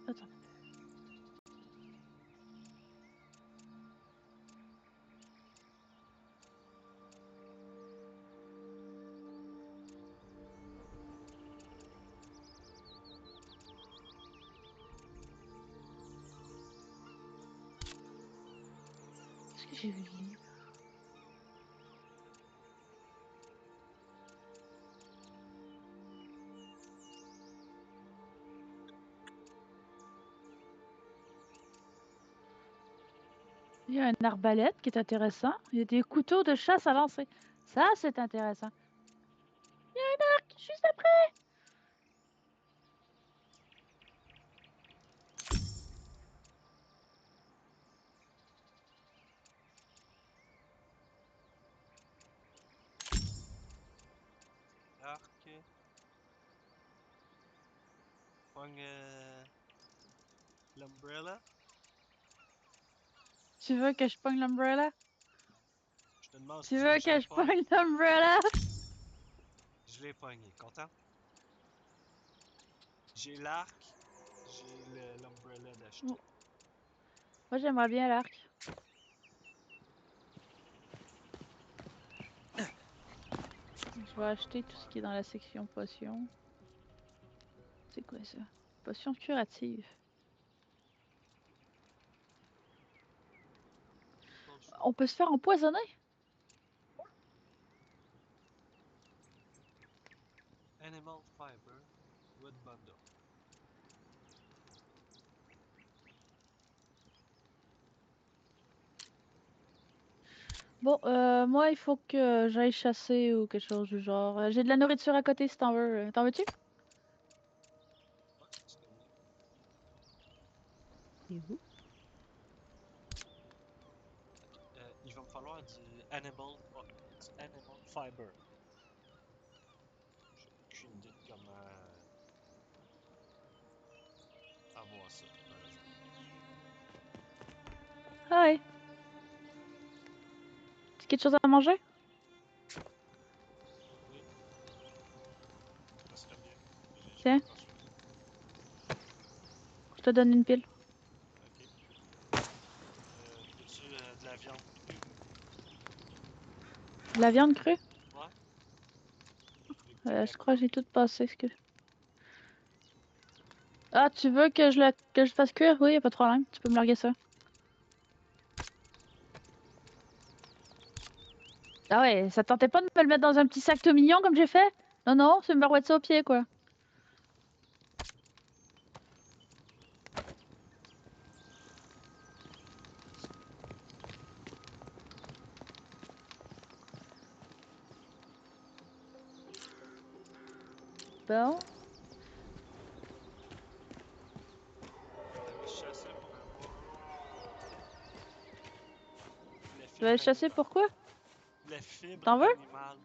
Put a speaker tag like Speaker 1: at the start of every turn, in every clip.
Speaker 1: Attends. Est-ce que j'ai vu le livre? Il y a un arbalète qui est intéressant. Il y a des couteaux de chasse à lancer. Ça, c'est intéressant. Il y a un arc juste après.
Speaker 2: Arc. Pogne l'umbrella.
Speaker 1: Tu veux que je pogne l'umbrella?
Speaker 2: Je te demande
Speaker 1: Tu
Speaker 2: si
Speaker 1: veux
Speaker 2: je
Speaker 1: que
Speaker 2: la
Speaker 1: je
Speaker 2: pogne.
Speaker 1: pogne l'umbrella?
Speaker 2: Je l'ai pogné. Content? J'ai l'arc. J'ai l'umbrella d'acheter.
Speaker 1: Bon. Moi, j'aimerais bien l'arc. Je vais acheter tout ce qui est dans la section potions. C'est quoi ça? Potion curative. On peut se faire empoisonner?
Speaker 2: Animal fiber. Wood bundle.
Speaker 1: Bon, moi, il faut que j'aille chasser ou quelque chose du genre. J'ai de la nourriture à côté si t'en veux. T'en veux-tu?
Speaker 2: Ouais, c'est donné.
Speaker 1: Et où?
Speaker 2: Il va me falloir du animal fiber. J'ai aucune idée de comment avoir ça, malheureusement.
Speaker 1: Hi! Tu quelque chose à manger?
Speaker 2: Oui, ça serait bien. J'ai pas
Speaker 1: Tiens,
Speaker 2: grand chose.
Speaker 1: je te donne une pile.
Speaker 2: Ok. Y a-tu de la viande crue?
Speaker 1: De la viande crue?
Speaker 2: Ouais. J'ai le goût de la
Speaker 1: Je crois que
Speaker 2: coupe.
Speaker 1: j'ai tout passé. Ah, tu veux que je fasse cuire? Oui, y a pas de problème. Tu peux me larguer ça. Ah ouais, ça te tentait pas de me le mettre dans un petit sac tout mignon comme j'ai fait? Non, non, c'est me barouette ça au pied, quoi. Bon,
Speaker 2: Aller chasser pour avoir la
Speaker 1: tu vas aller
Speaker 2: fibre
Speaker 1: chasser
Speaker 2: animale.
Speaker 1: pourquoi?
Speaker 2: La fibre
Speaker 1: T'en veux?
Speaker 2: animale.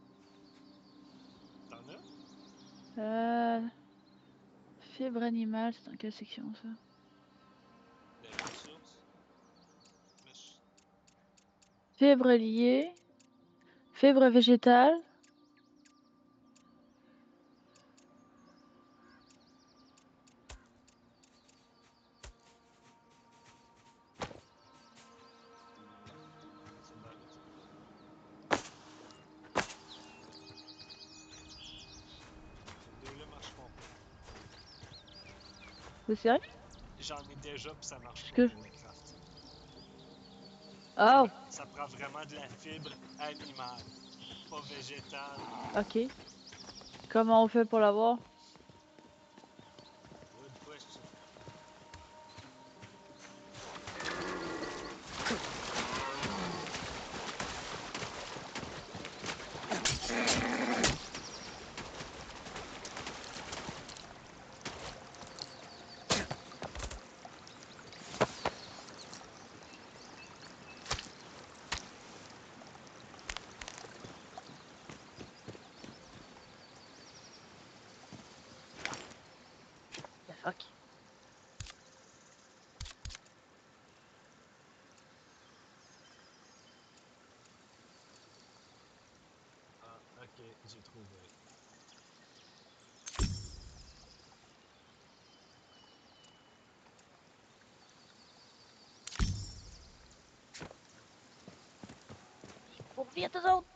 Speaker 2: T'en as?
Speaker 1: Euh... Fibre animale, c'est dans quelle section, ça?
Speaker 2: Les ressources? Mais
Speaker 1: Fibre liée. Fibre végétale.
Speaker 2: c'est dans les autres. Les deux-là marcheront pas.
Speaker 1: C'est sérieux?
Speaker 2: J'en ai déjà puis ça marche
Speaker 1: Parce
Speaker 2: pas
Speaker 1: que...
Speaker 2: pour les crafter.
Speaker 1: Oh,
Speaker 2: Ça prend vraiment de la fibre animale, pas végétale.
Speaker 1: ok. Comment on fait pour l'avoir?
Speaker 2: Good question.
Speaker 1: The fuck?
Speaker 2: Ah, ok, j'ai trouvé.
Speaker 1: Viens, tous autres!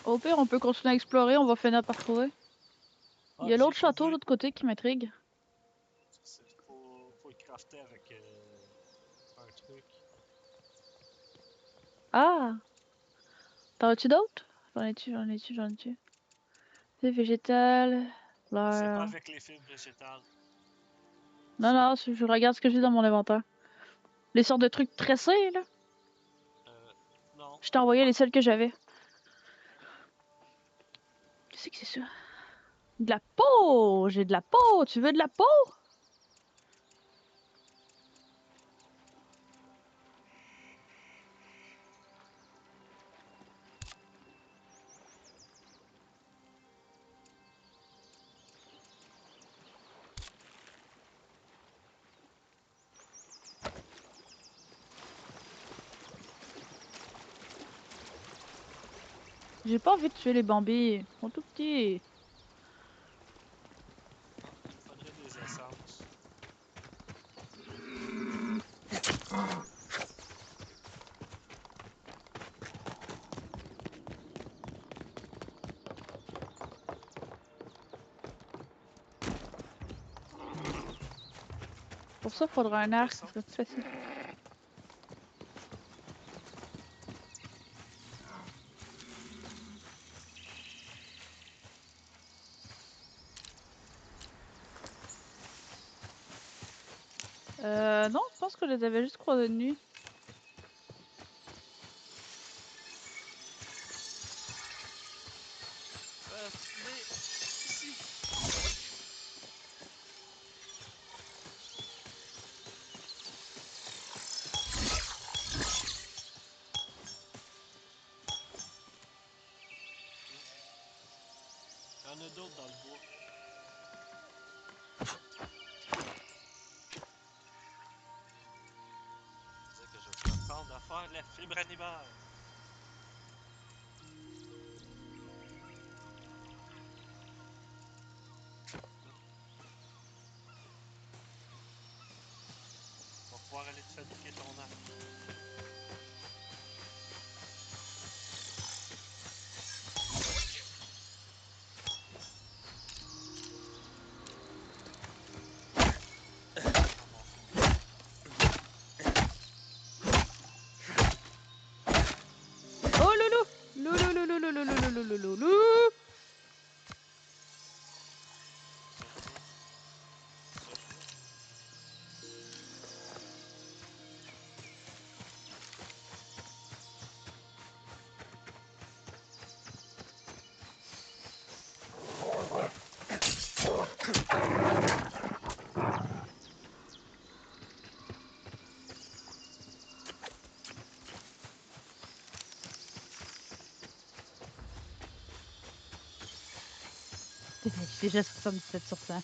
Speaker 1: Au pire, on peut continuer à explorer, on va finir par trouver. Il y a l'autre château de l'autre côté qui m'intrigue.
Speaker 2: Faut le crafter avec un truc.
Speaker 1: Ah! T'en as-tu d'autres? J'en ai-tu. C'est végétal,
Speaker 2: C'est pas
Speaker 1: fleurs.
Speaker 2: avec les fibres végétales.
Speaker 1: Non, non, je regarde ce que j'ai dans mon inventaire. Les sortes de trucs tressés, là.
Speaker 2: Non.
Speaker 1: Je t'ai envoyé les seuls que j'avais. Qu'est-ce que c'est ça? De la peau! J'ai de la peau! Tu veux de la peau? J'ai pas envie de tuer les Bambis. Ils sont tout petits.
Speaker 2: Il faudrait des essences.
Speaker 1: Pour ça, il faudra un arc,
Speaker 2: Poisson.
Speaker 1: ça serait plus facile. Non, je pense que je les avais juste croisés de nuit.
Speaker 2: Ici. Il y en a d'autres dans le bois. C'est que je vais apprendre à faire la fibre animale. On va pouvoir aller te fabriquer ton arc.
Speaker 1: Oh, loulou! Loulou, loulou, loulou, loulou, loulou, loulou! J'ai déjà 77 sur 100.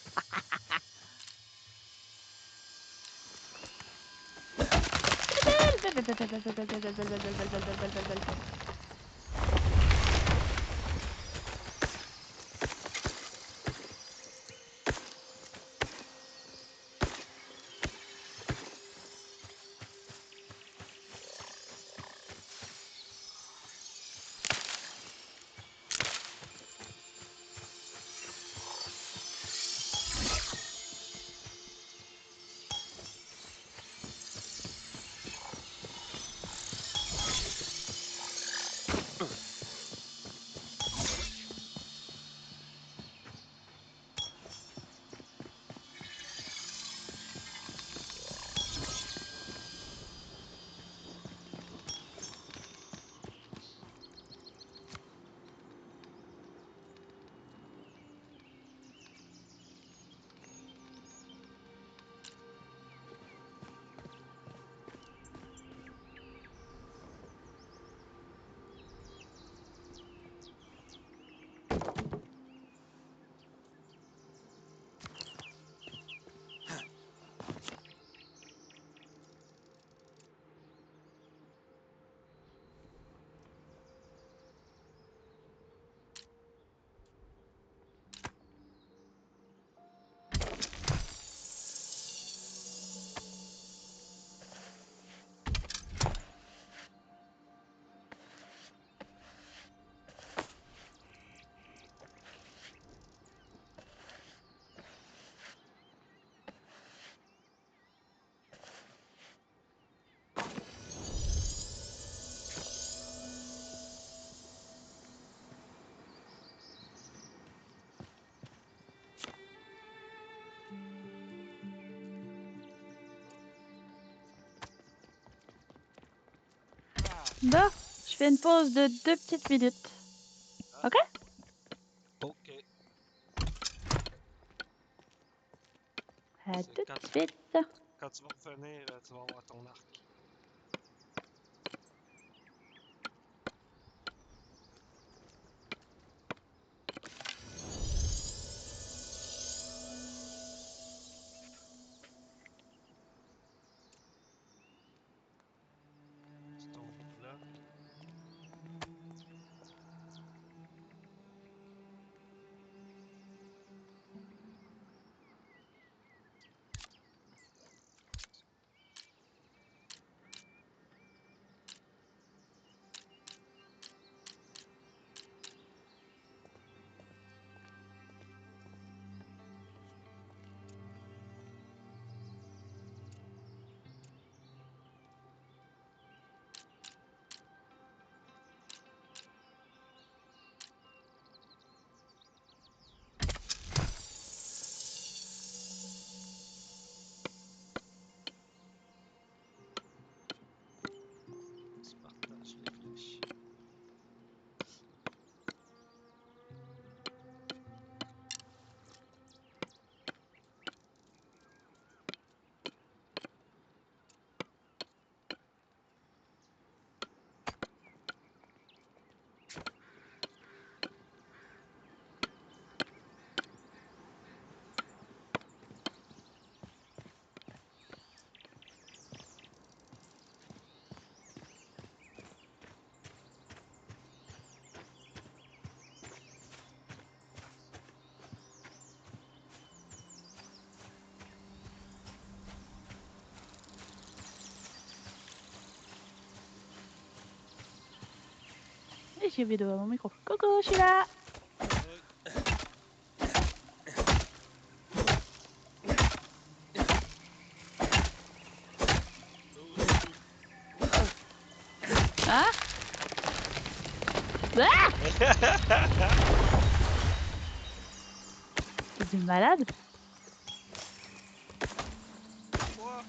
Speaker 1: Bon, je fais une pause de 2 petites minutes. Ok?
Speaker 2: Ok.
Speaker 1: À
Speaker 2: C'est
Speaker 1: tout
Speaker 2: quand,
Speaker 1: de suite.
Speaker 2: quand tu vas revenir, tu vas avoir ton arc. Tu tombes là. Tu partages les flèches.
Speaker 1: Et j'ai vidéo à mon micro. Coucou, je suis là. Hein? Ah! T'es du malade?
Speaker 2: Quoi?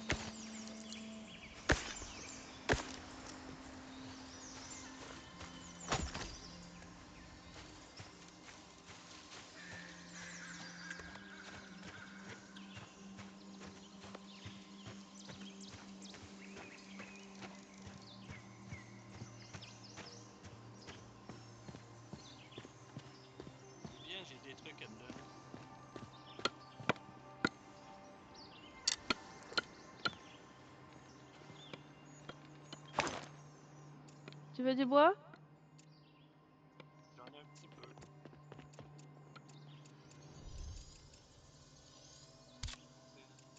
Speaker 2: Viens, j'ai des trucs à te donner.
Speaker 1: Tu veux du bois?
Speaker 2: J'en ai un petit peu.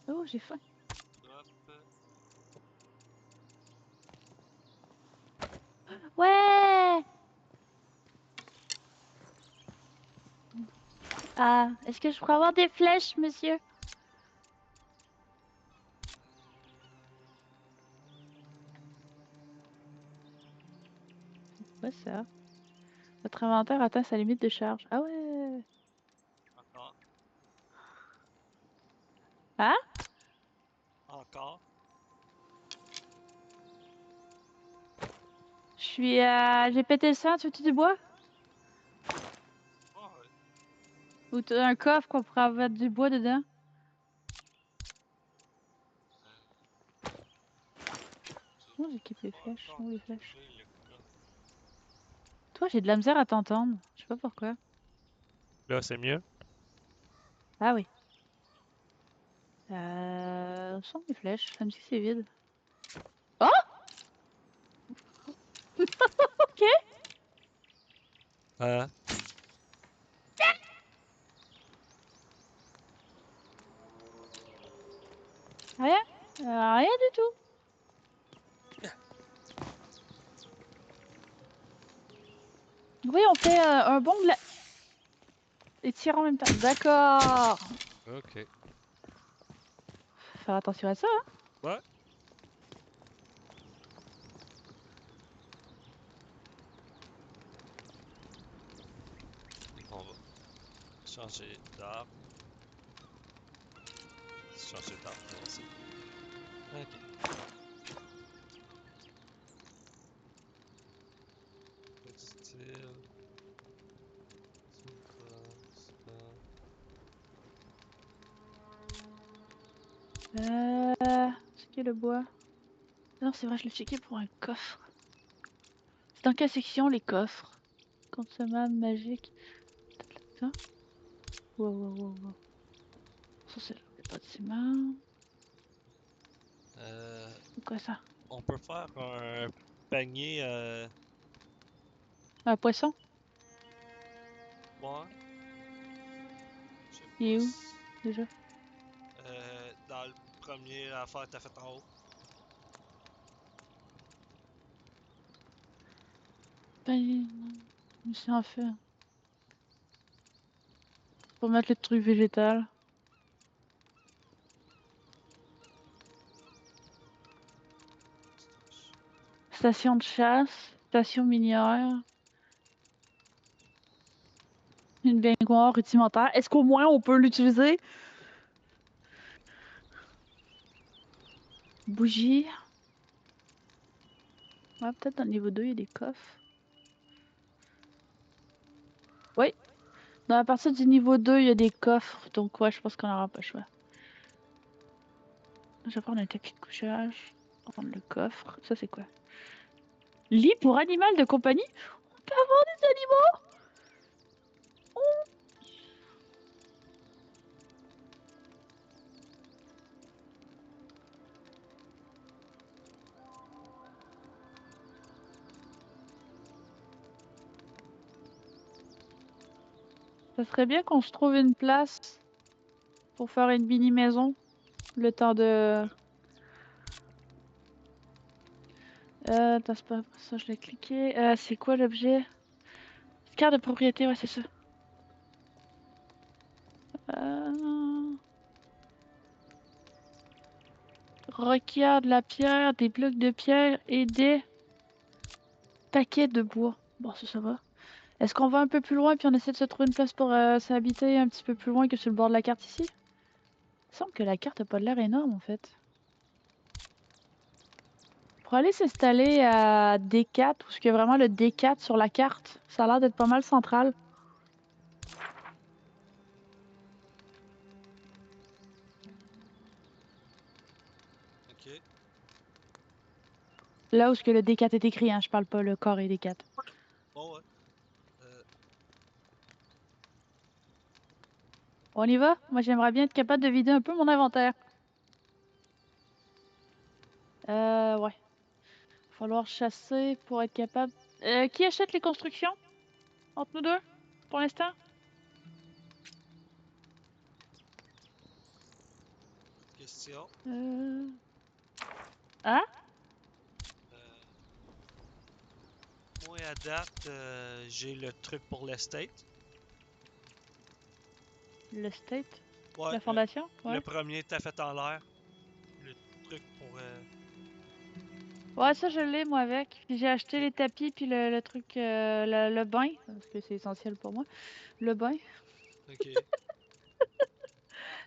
Speaker 1: Oh, j'ai faim.
Speaker 2: Hop.
Speaker 1: Ouais! Ah, est-ce que je pourrais avoir des flèches, monsieur? Quoi ça? Votre inventaire atteint sa limite de charge. Ah ouais!
Speaker 2: Encore.
Speaker 1: Hein?
Speaker 2: Encore.
Speaker 1: Je suis à... J'ai pété le sein, tu veux du bois?
Speaker 2: Oh, ouais.
Speaker 1: Ou t'as un coffre qu'on pourrait mettre du bois dedans? Oh, j'équipe les
Speaker 2: Pas
Speaker 1: flèches.
Speaker 2: encore
Speaker 1: Où les flèches?
Speaker 2: trouvé le coffre.
Speaker 1: Toi, j'ai de la misère à t'entendre. Je sais pas pourquoi.
Speaker 2: Là, c'est mieux?
Speaker 1: Ah oui. Où sont les flèches? Ça me dit que c'est vide. Oh! Ok!
Speaker 2: Hein?
Speaker 1: Rien? Rien du tout. Oui, on fait un bon et tire en même temps. D'accord.
Speaker 2: Ok.
Speaker 1: Faire attention à ça, hein.
Speaker 2: Ouais. On va changer d'arme. Changer d'arme, moi aussi. Ok.
Speaker 1: C'est qui le bois? Non, c'est vrai, je l'ai checké pour un coffre. C'est dans quelle section les coffres? Consommable, magique. Peut-être là-dedans? Wow, wow, wow, wow. Ça, c'est le bâtiment. C'est quoi ça?
Speaker 2: On peut faire un panier.
Speaker 1: Un poisson?
Speaker 2: Ouais, je sais
Speaker 1: Il est
Speaker 2: pas.
Speaker 1: où déjà?
Speaker 2: Dans le premier affaire que t'as fait en haut.
Speaker 1: Ben, mais c'est un fait. Faut mettre le truc végétal. Station de chasse, station minière, une baignoire rudimentaire. Est-ce qu'au moins on peut l'utiliser? Bougie. Ouais, peut-être dans le niveau 2, il y a des coffres. Oui, dans la partie du niveau 2, il y a des coffres. Donc ouais, je pense qu'on n'aura pas le choix. Je vais prendre un tapis de couchage. On va prendre le coffre. Ça, c'est quoi? Lit pour animal de compagnie? On peut avoir des animaux? Ça serait bien qu'on se trouve une place pour faire une mini maison. Le temps de... attends, c'est pas ça, je l'ai cliqué. C'est quoi l'objet? Carte de propriété, ouais, c'est ça. Euh... Requiert de la pierre, des blocs de pierre et des paquets de bois. Bon, ça va. Est-ce qu'on va un peu plus loin puis on essaie de se trouver une place pour s'habiter un petit peu plus loin que sur le bord de la carte ici? Il me semble que la carte a pas l'air énorme en fait. Pour aller s'installer à D4, ou ce qu'il y a vraiment le D4 sur la carte, ça a l'air d'être pas mal central.
Speaker 2: Ok.
Speaker 1: Là où ce que le D4 est écrit, hein, je parle pas le carré D4.
Speaker 2: Bon, ouais. Euh,
Speaker 1: On y va? Moi j'aimerais bien être capable de vider un peu mon inventaire. Ouais. Falloir chasser pour être capable. Qui achète les constructions? Entre nous deux? Pour l'instant?
Speaker 2: question.
Speaker 1: Euh... Ah?
Speaker 2: Euh, Moi, à date, j'ai le truc pour l'estate.
Speaker 1: Le state?
Speaker 2: Ouais,
Speaker 1: La fondation?
Speaker 2: le
Speaker 1: Ouais.
Speaker 2: premier t'as fait en l'air. Le truc pour.
Speaker 1: Ouais, ça je l'ai moi avec. Puis j'ai acheté
Speaker 2: Ok.
Speaker 1: les tapis puis le truc, le bain, parce que c'est essentiel pour moi. Le bain.
Speaker 2: Ok.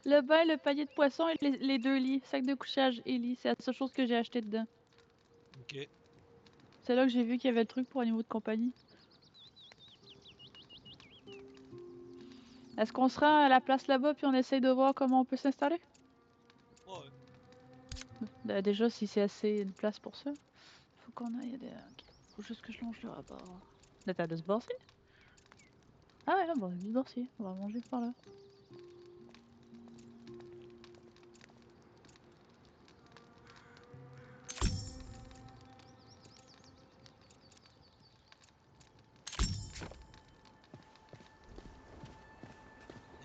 Speaker 1: Le bain, le panier de poisson et les deux lits. Sac de couchage et lit. C'est la seule chose que j'ai acheté dedans.
Speaker 2: Ok.
Speaker 1: C'est là que j'ai vu qu'il y avait le truc pour animaux de compagnie. Est-ce qu'on se rend à la place là-bas puis on essaye de voir comment on peut s'installer?
Speaker 2: Ouais.
Speaker 1: Déjà, si c'est assez de place pour ça. Faut qu'on aille. Ok. Faut juste que je longe le rebord. On est à de se borser? Ah ouais, là, bon, on est se borser. On va manger par là.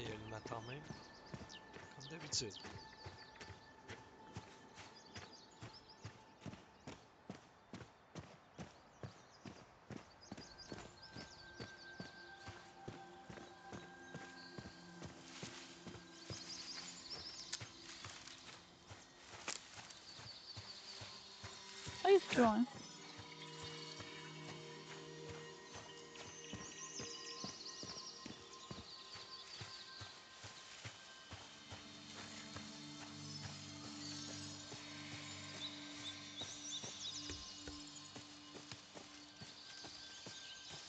Speaker 2: Et le matin même. Comme d'habitude.
Speaker 1: Ah, il se peut, hein.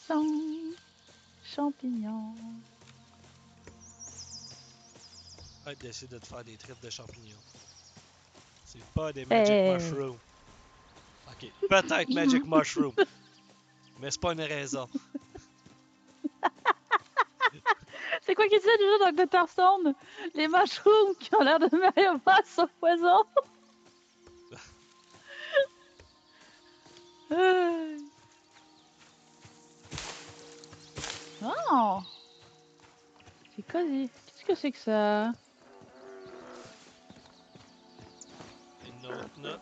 Speaker 1: Sans champignons.
Speaker 2: Arrête d'essayer de te faire des tripes de champignons. C'est pas des Magic
Speaker 1: Eh.
Speaker 2: Mushrooms. Ok, peut-être Magic Mushroom, mais c'est pas une raison.
Speaker 1: C'est quoi qui dit déjà dans Dr. Stone? Les mushrooms qui ont l'air de meilleur sont poison. Oh! C'est cosy. Qu'est-ce que c'est que ça?
Speaker 2: Une autre note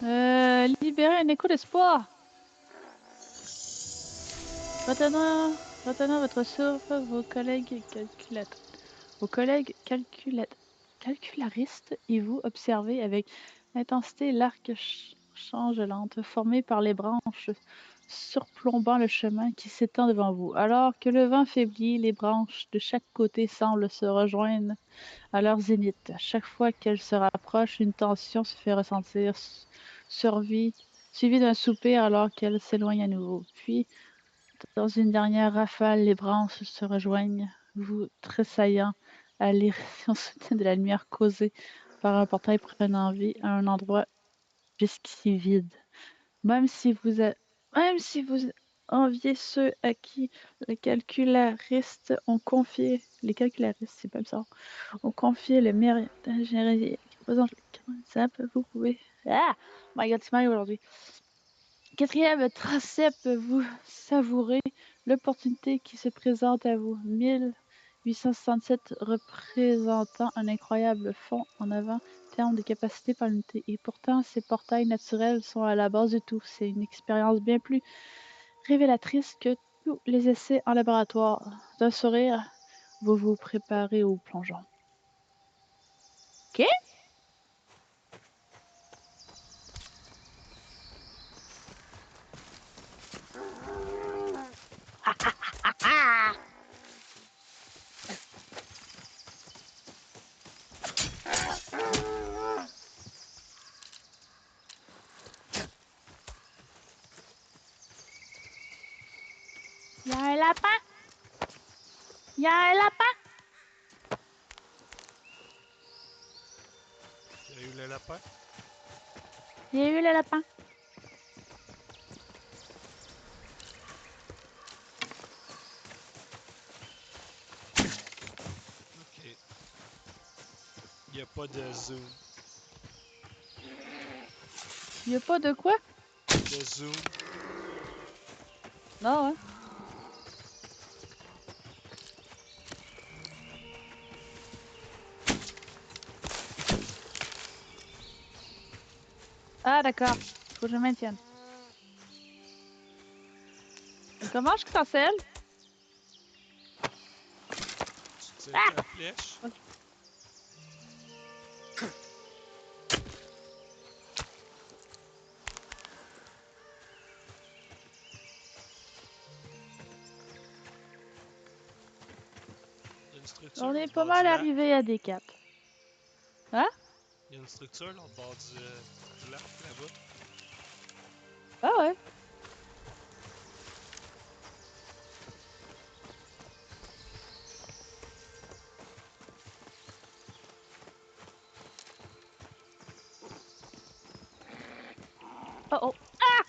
Speaker 2: de...
Speaker 1: Libérer un écho d'espoir. Retenant votre souffle, vos collègues calcularistes et vous observez avec intensité l'arc changelante formé par les branches surplombant le chemin qui s'étend devant vous. Alors que le vent faiblit, les branches de chaque côté semblent se rejoindre à leur zénith. Chaque fois qu'elles se rapprochent, une tension se fait ressentir, suivie d'un soupir alors qu'elles s'éloignent à nouveau. Puis, dans une dernière rafale, les branches se rejoignent, vous tressaillant à l'irruption soudaine de la lumière causée par un portail prenant vie à un endroit jusqu'ici vide. Même si vous, même si vous enviez ceux à qui les calcularistes ont confié, les calcularistes, c'est pas ça, ont confié le mérite d'ingénierie qui représente le simple, vous pouvez. Ah! My God, c'est mal aujourd'hui. Quatrième transept, vous savourez l'opportunité qui se présente à vous. 1867 représentant un incroyable fond en avant en termes de capacité par l'unité. Et pourtant, ces portails naturels sont à la base de tout. C'est une expérience bien plus révélatrice que tous les essais en laboratoire. D'un sourire, vous vous préparez au plongeon. OK? Il y a un lapin! Il y a un lapin!
Speaker 2: Il y a eu le lapin.
Speaker 1: Il y a eu le lapin.
Speaker 2: Ok. Il n'y a pas de zoom.
Speaker 1: Il y a pas de quoi?
Speaker 2: De zoom.
Speaker 1: Non, hein? Ah, d'accord. Faut que je maintienne. Et comment je cancelle?
Speaker 2: Tu tires
Speaker 1: Ah!
Speaker 2: ta flèche.
Speaker 1: Ok.
Speaker 2: Il y a une structure
Speaker 1: On
Speaker 2: au
Speaker 1: est pas
Speaker 2: bord du
Speaker 1: mal
Speaker 2: lac.
Speaker 1: arrivé à D4. Hein?
Speaker 2: Il y a une structure là, au bord du lac, là-bas.
Speaker 1: Ah ouais. Oh oh. Ah!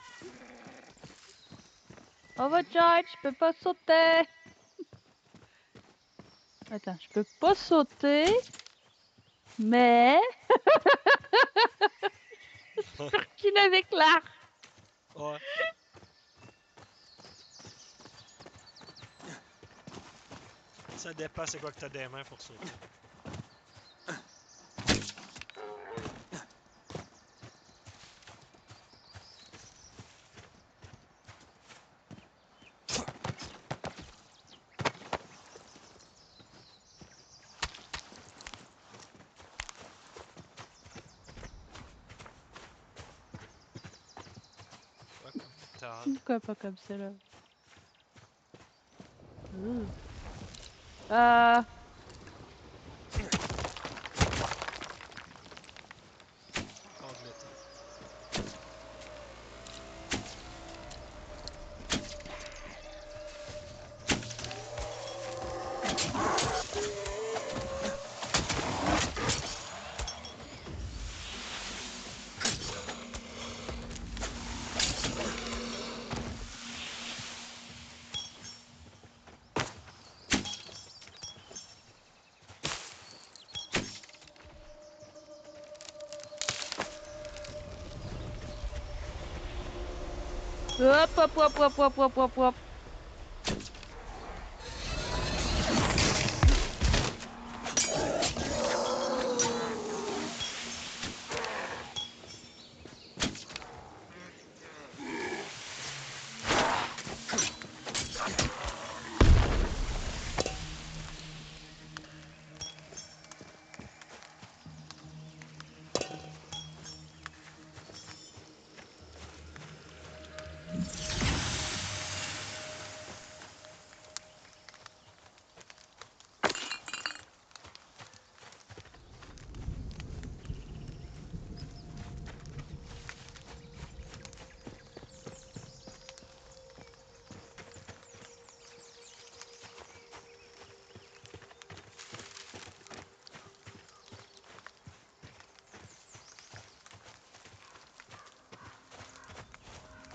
Speaker 1: Overcharge, je peux pas sauter. Attends, je peux pas sauter. Mais. Je peux reculer avec l'arc.
Speaker 2: Ouais. Ça dépend c'est quoi que t'as des mains pour sauter. Pas comme tard.
Speaker 1: Pourquoi pas comme ça là? Ouh.
Speaker 2: Pas de l'été.
Speaker 1: Hop, hop, hop, hop, hop, hop, hop, hop.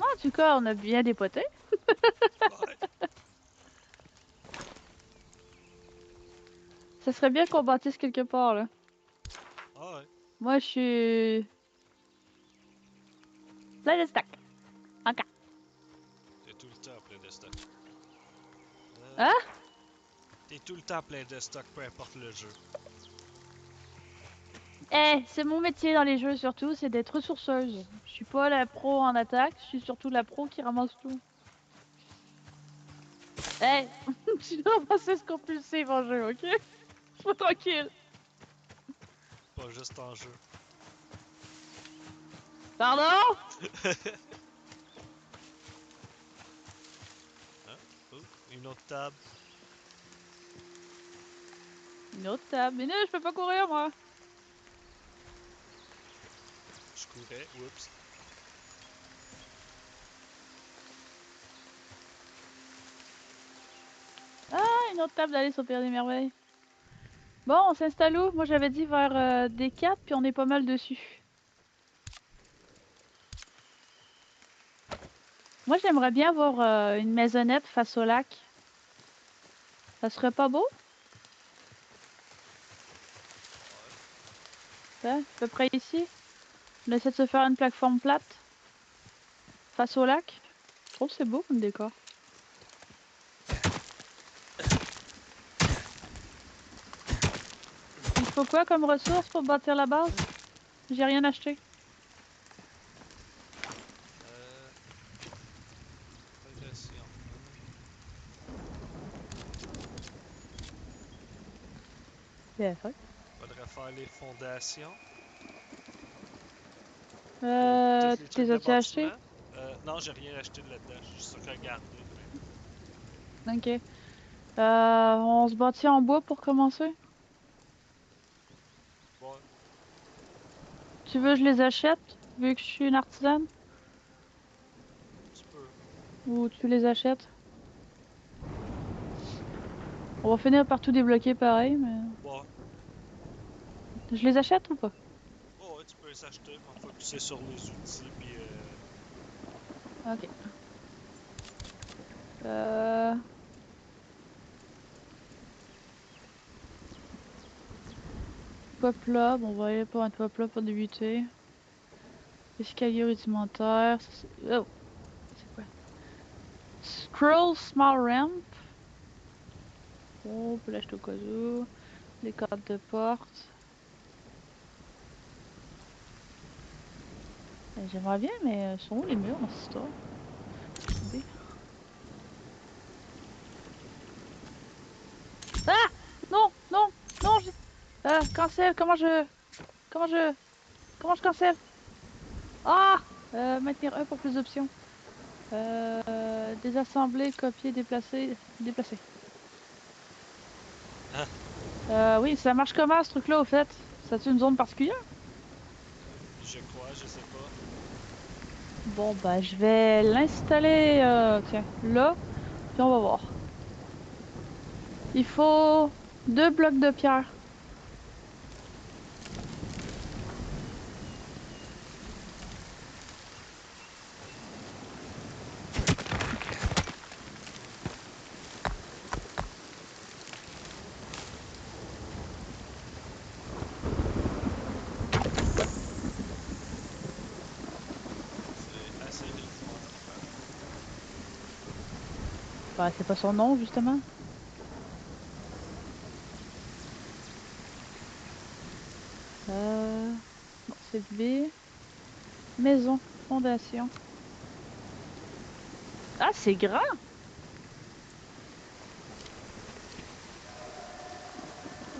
Speaker 1: En tout cas, on a bien dépoté.
Speaker 2: Ouais.
Speaker 1: Ça serait bien qu'on bâtisse quelque part, là.
Speaker 2: Ah ouais.
Speaker 1: Moi, je suis... Plein de stack. Ok.
Speaker 2: T'es tout le temps plein de stock.
Speaker 1: Hein?
Speaker 2: T'es tout le temps plein de stock, peu importe le jeu.
Speaker 1: Eh, c'est mon métier dans les jeux, surtout, c'est d'être ressourceuse. Je suis pas la pro en attaque, je suis surtout la pro qui ramasse tout. Eh, je suis ramasseuse compulsive en jeu, ok? Faut tranquille.
Speaker 2: Pas juste en jeu.
Speaker 1: Pardon?
Speaker 2: Hein? Oh, une autre table.
Speaker 1: Une autre table. Mais non, je peux pas courir, moi.
Speaker 2: Je courais. Oups.
Speaker 1: Ah, une autre table d'Alice au Pays des Merveilles. Bon, on s'installe où? Moi, j'avais dit vers D4, puis on est pas mal dessus. Moi, j'aimerais bien avoir une maisonnette face au lac. Ça serait pas beau?
Speaker 2: Ouais.
Speaker 1: Hein, à peu près ici. On essaie de se faire une plateforme plate. Face au lac. Je trouve que c'est beau comme décor. Il faut quoi comme ressources pour bâtir la base? J'ai rien acheté.
Speaker 2: Progression.
Speaker 1: Bien fait.
Speaker 2: Faudrait faire les fondations. Tous les
Speaker 1: Tu
Speaker 2: trucs
Speaker 1: les
Speaker 2: de
Speaker 1: as-tu achetés?
Speaker 2: bâtiment. Non, j'ai rien acheté de là-dedans. J'ai juste regardé.
Speaker 1: Ok. On se bâtit en bois pour commencer?
Speaker 2: Ouais,
Speaker 1: Tu veux que je les achète, vu que je suis une artisane?
Speaker 2: tu peux.
Speaker 1: Ou tu les achètes? On va finir par tout débloquer pareil, mais...
Speaker 2: Ouais.
Speaker 1: Je les achète ou pas?
Speaker 2: Ouais, tu peux les acheter. On va focuser sur les outils. Puis
Speaker 1: Ok. Euh... Toit plat, bon, on va aller pour un toit plat pour débuter. Escalier rudimentaire. Oh, c'est quoi? Scroll small ramp. Oh, on peut l'acheter au cas où. Les cartes de porte. J'aimerais bien, mais sont où les murs dans cette histoire? Attendez. Ah! Non, non, non, cancel, comment je cancel? Ah! Maintenir un pour plus d'options. Désassembler, copier, déplacer, déplacer. Oui, ça marche comment ce truc-là au fait? Ça a une zone particulière?
Speaker 2: je crois, je sais pas.
Speaker 1: Bon, bah, je vais l'installer, tiens, là, puis on va voir. Il faut 2 blocs de pierre.
Speaker 2: C'est assez rudimentaire.
Speaker 1: Bah, c'est pas son nom, justement. Bon, c'est B. Maison, fondation. Ah, c'est grand!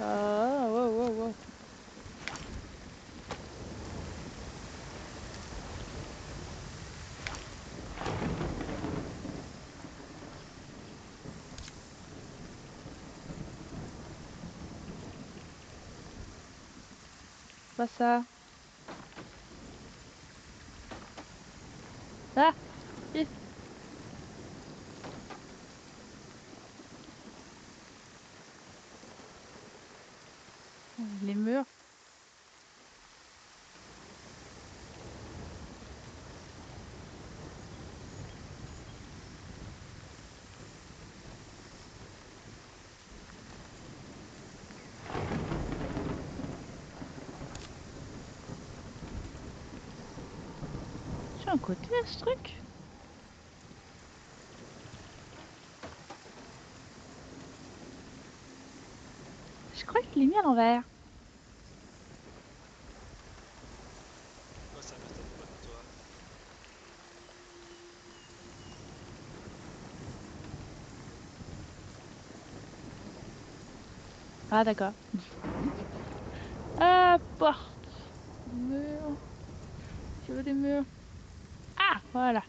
Speaker 1: Ah, wow, wow, wow. Pas ça. Ah! Hi. Les murs. J'ai un côté à ce truc? Je crois qu'il est mis à l'envers.
Speaker 2: Moi, ça m'étonne pas de toi.
Speaker 1: Ah, d'accord. Ah, porte. Mur. Je veux des murs. Ah, voilà.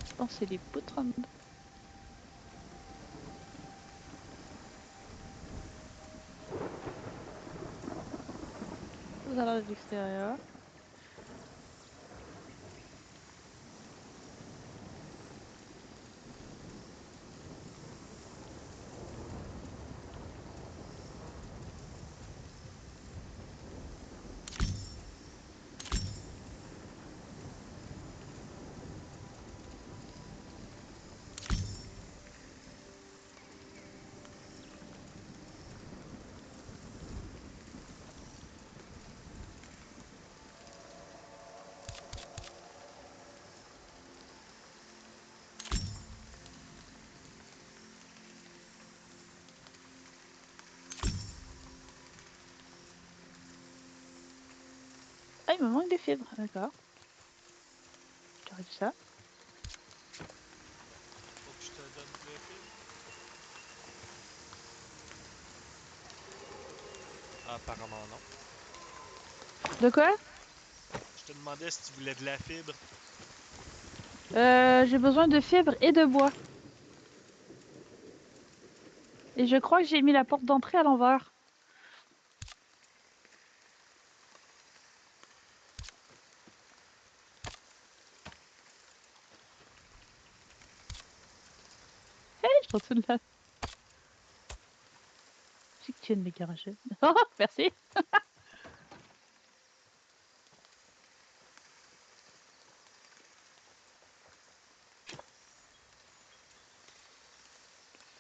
Speaker 1: Je pense que c'est les poutres en dedans. Ça a l'air de l'extérieur. Ah, il me manque des fibres. D'accord. J'aurais dit ça.
Speaker 2: Faut que je te donne le fil. Ah, apparemment non.
Speaker 1: De quoi?
Speaker 2: Je te demandais si tu voulais de la fibre.
Speaker 1: J'ai besoin de fibres et de bois. Et je crois que j'ai mis la porte d'entrée à l'envers. Hé, je retourne là. Je sais que tu viens de m'écaracher. Oh, merci.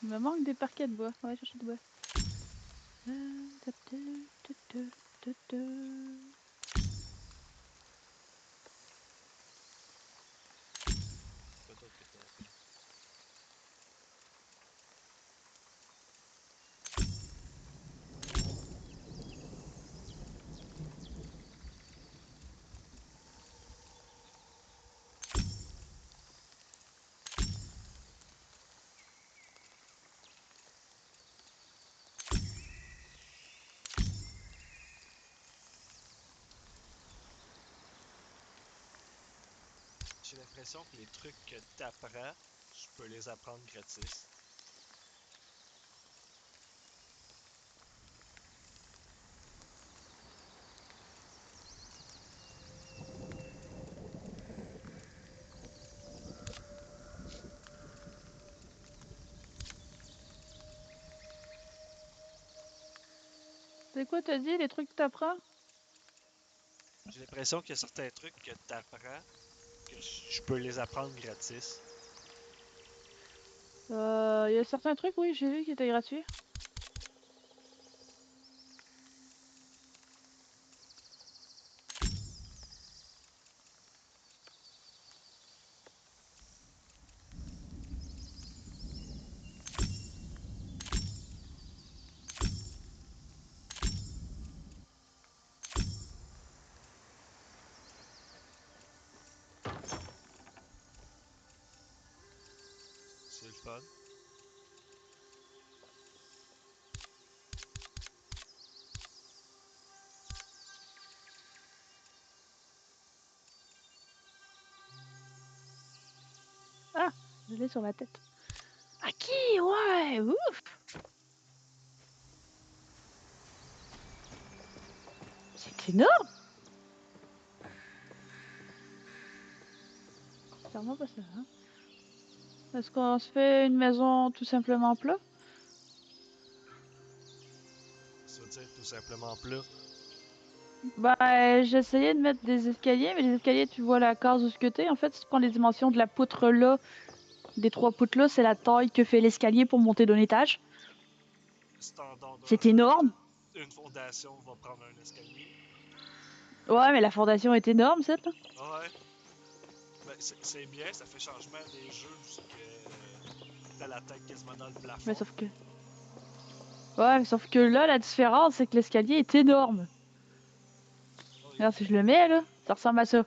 Speaker 1: Il me manque des parquets de bois. On va chercher du bois.
Speaker 2: Pas d'autre que de la fibre. J'ai l'impression que les trucs que t'apprends, je peux les apprendre gratis.
Speaker 1: C'est quoi t'as dit, les trucs que t'apprends?
Speaker 2: l'impression qu'il y a certains trucs que t'apprends que je peux les apprendre gratis.
Speaker 1: Il y a certains trucs, oui, j'ai vu qui étaient gratuits.
Speaker 2: C'est le fun.
Speaker 1: Ah, je l'ai sur la tête. Ok, ouais, ouf. C'est énorme. Clairement pas ça, hein. Est-ce qu'on se fait une maison tout simplement plat?
Speaker 2: Ça veut dire tout simplement plat.
Speaker 1: Bah, j'essayais de mettre des escaliers, mais les escaliers, tu vois la case où ce que t'es. En fait, si tu prends les dimensions de la poutre là, des 3 poutres là, c'est la taille que fait l'escalier pour monter d'un étage.
Speaker 2: Standard
Speaker 1: C'est énorme.
Speaker 2: une fondation va prendre un escalier.
Speaker 1: Ouais, mais la fondation est énorme, cette là.
Speaker 2: Ouais. Ben, c'est bien, ça fait changement des jeux où c'est que t'as la tête quasiment dans le
Speaker 1: Mais
Speaker 2: plafond.
Speaker 1: sauf que. Ouais, mais sauf que là, la différence, c'est que l'escalier est énorme.
Speaker 2: Oui.
Speaker 1: Regarde, si je le mets là, ça ressemble à ça.
Speaker 2: Ouais.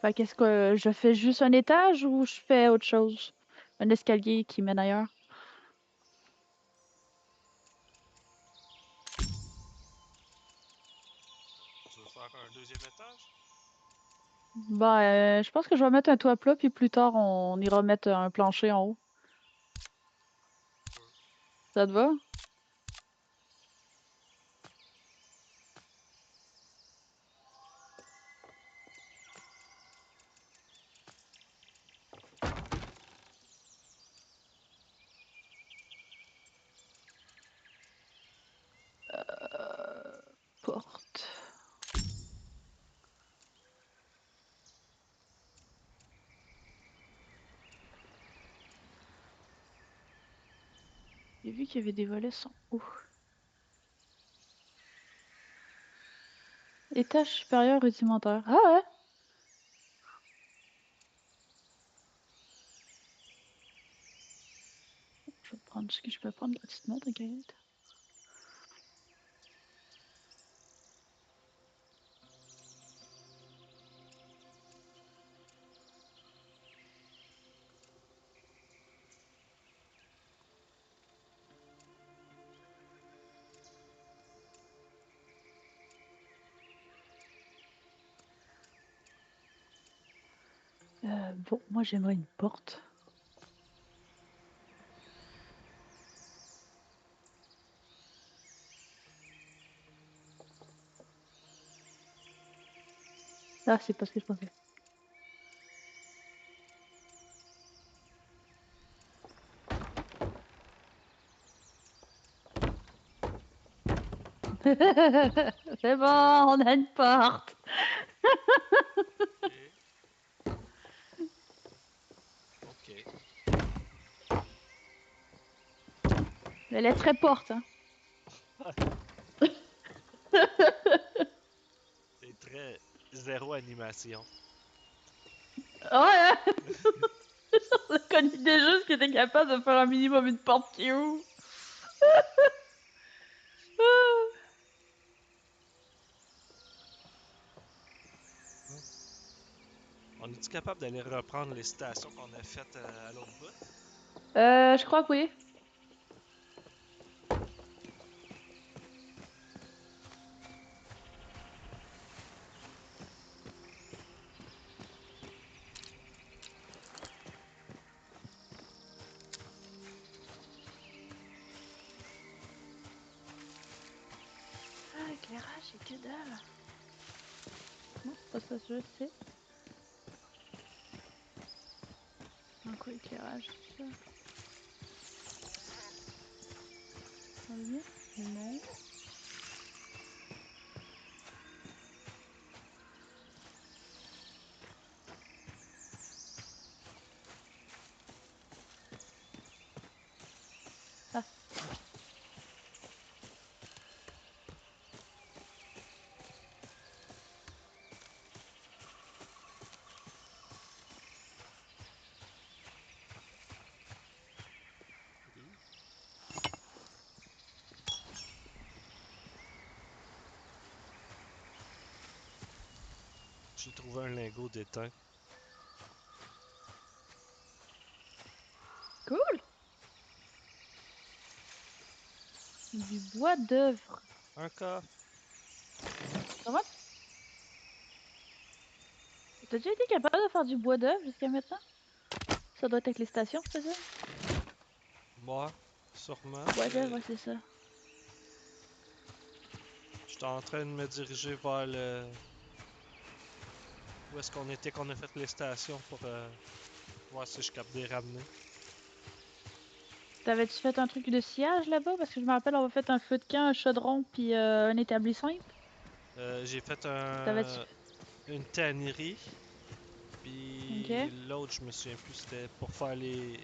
Speaker 1: Fait qu'est-ce que je fais juste un étage ou je fais autre chose? Un escalier qui mène ailleurs?
Speaker 2: Tu veux faire un deuxième étage?
Speaker 1: Bah, je pense que je vais mettre un toit plat, puis plus tard, on ira mettre un plancher en haut. Ça te va? Porte. J'ai vu qu'il y avait des volets sans haut. Étage supérieur rudimentaire. Ah ouais? Je vais prendre ce que je peux prendre gratuitement, t'inquiète. Bon, moi j'aimerais une porte. Ah, c'est pas ce que je pensais. C'est bon, on a une porte.
Speaker 2: Ok.
Speaker 1: Elle est très porte, hein.
Speaker 2: C'est très zéro animation.
Speaker 1: Ouais, on a connu des jeux qui étaient capables de faire un minimum une porte qui ouvre.
Speaker 2: On est-tu capable d'aller reprendre les citations qu'on a faites à l'autre bout?
Speaker 1: Je crois que oui. Ah, éclairage, c'est que dalle. Non, c'est pas ça, je sais. quoi, éclairage, c'est ça? En lumière? Non. Ah.
Speaker 2: J'ai trouvé un lingot d'étain.
Speaker 1: Cool! Du bois d'œuvre.
Speaker 2: Un coffre.
Speaker 1: Comment? T'as déjà été capable de faire du bois d'œuvre jusqu'à maintenant? Ça doit être avec les stations, c'est ça?
Speaker 2: Moi, sûrement.
Speaker 1: Bois d'œuvre, ouais, c'est ça.
Speaker 2: J'étais en train de me diriger vers le... Où est-ce qu'on était qu'on a fait les stations pour voir si je capte des ramener.
Speaker 1: T'avais-tu fait un truc de sciage là-bas? Parce que je me rappelle, on a fait un feu de camp, un chaudron, puis un établi simple.
Speaker 2: J'ai fait
Speaker 1: T'avais-tu...
Speaker 2: une tannerie.
Speaker 1: Ok.
Speaker 2: Puis l'autre, je me souviens plus, c'était pour faire les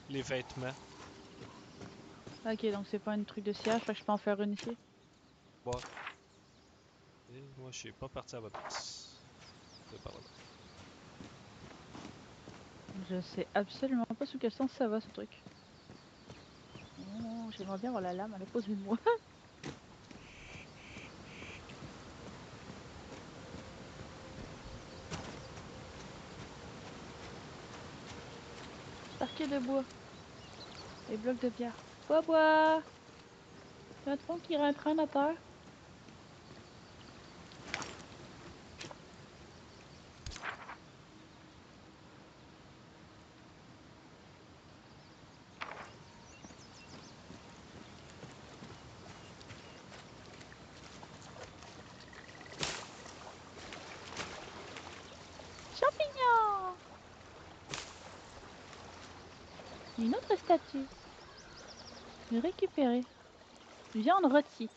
Speaker 2: vêtements.
Speaker 1: Ok, donc c'est pas un truc de sciage, fait que je peux en faire une ici.
Speaker 2: Bon. Et moi, je suis pas parti à la bonne place. C'est par là-bas.
Speaker 1: Je sais absolument pas sous quel sens ça va, ce truc. Oh, j'aimerais bien avoir la lame à l'opposé de moi. Parquet de bois. Et blocs de pierre. Bois, bois! Il y a un tronc qui rentre à terre. Champignon! Une autre statue. Récupérer. Viande rôtie.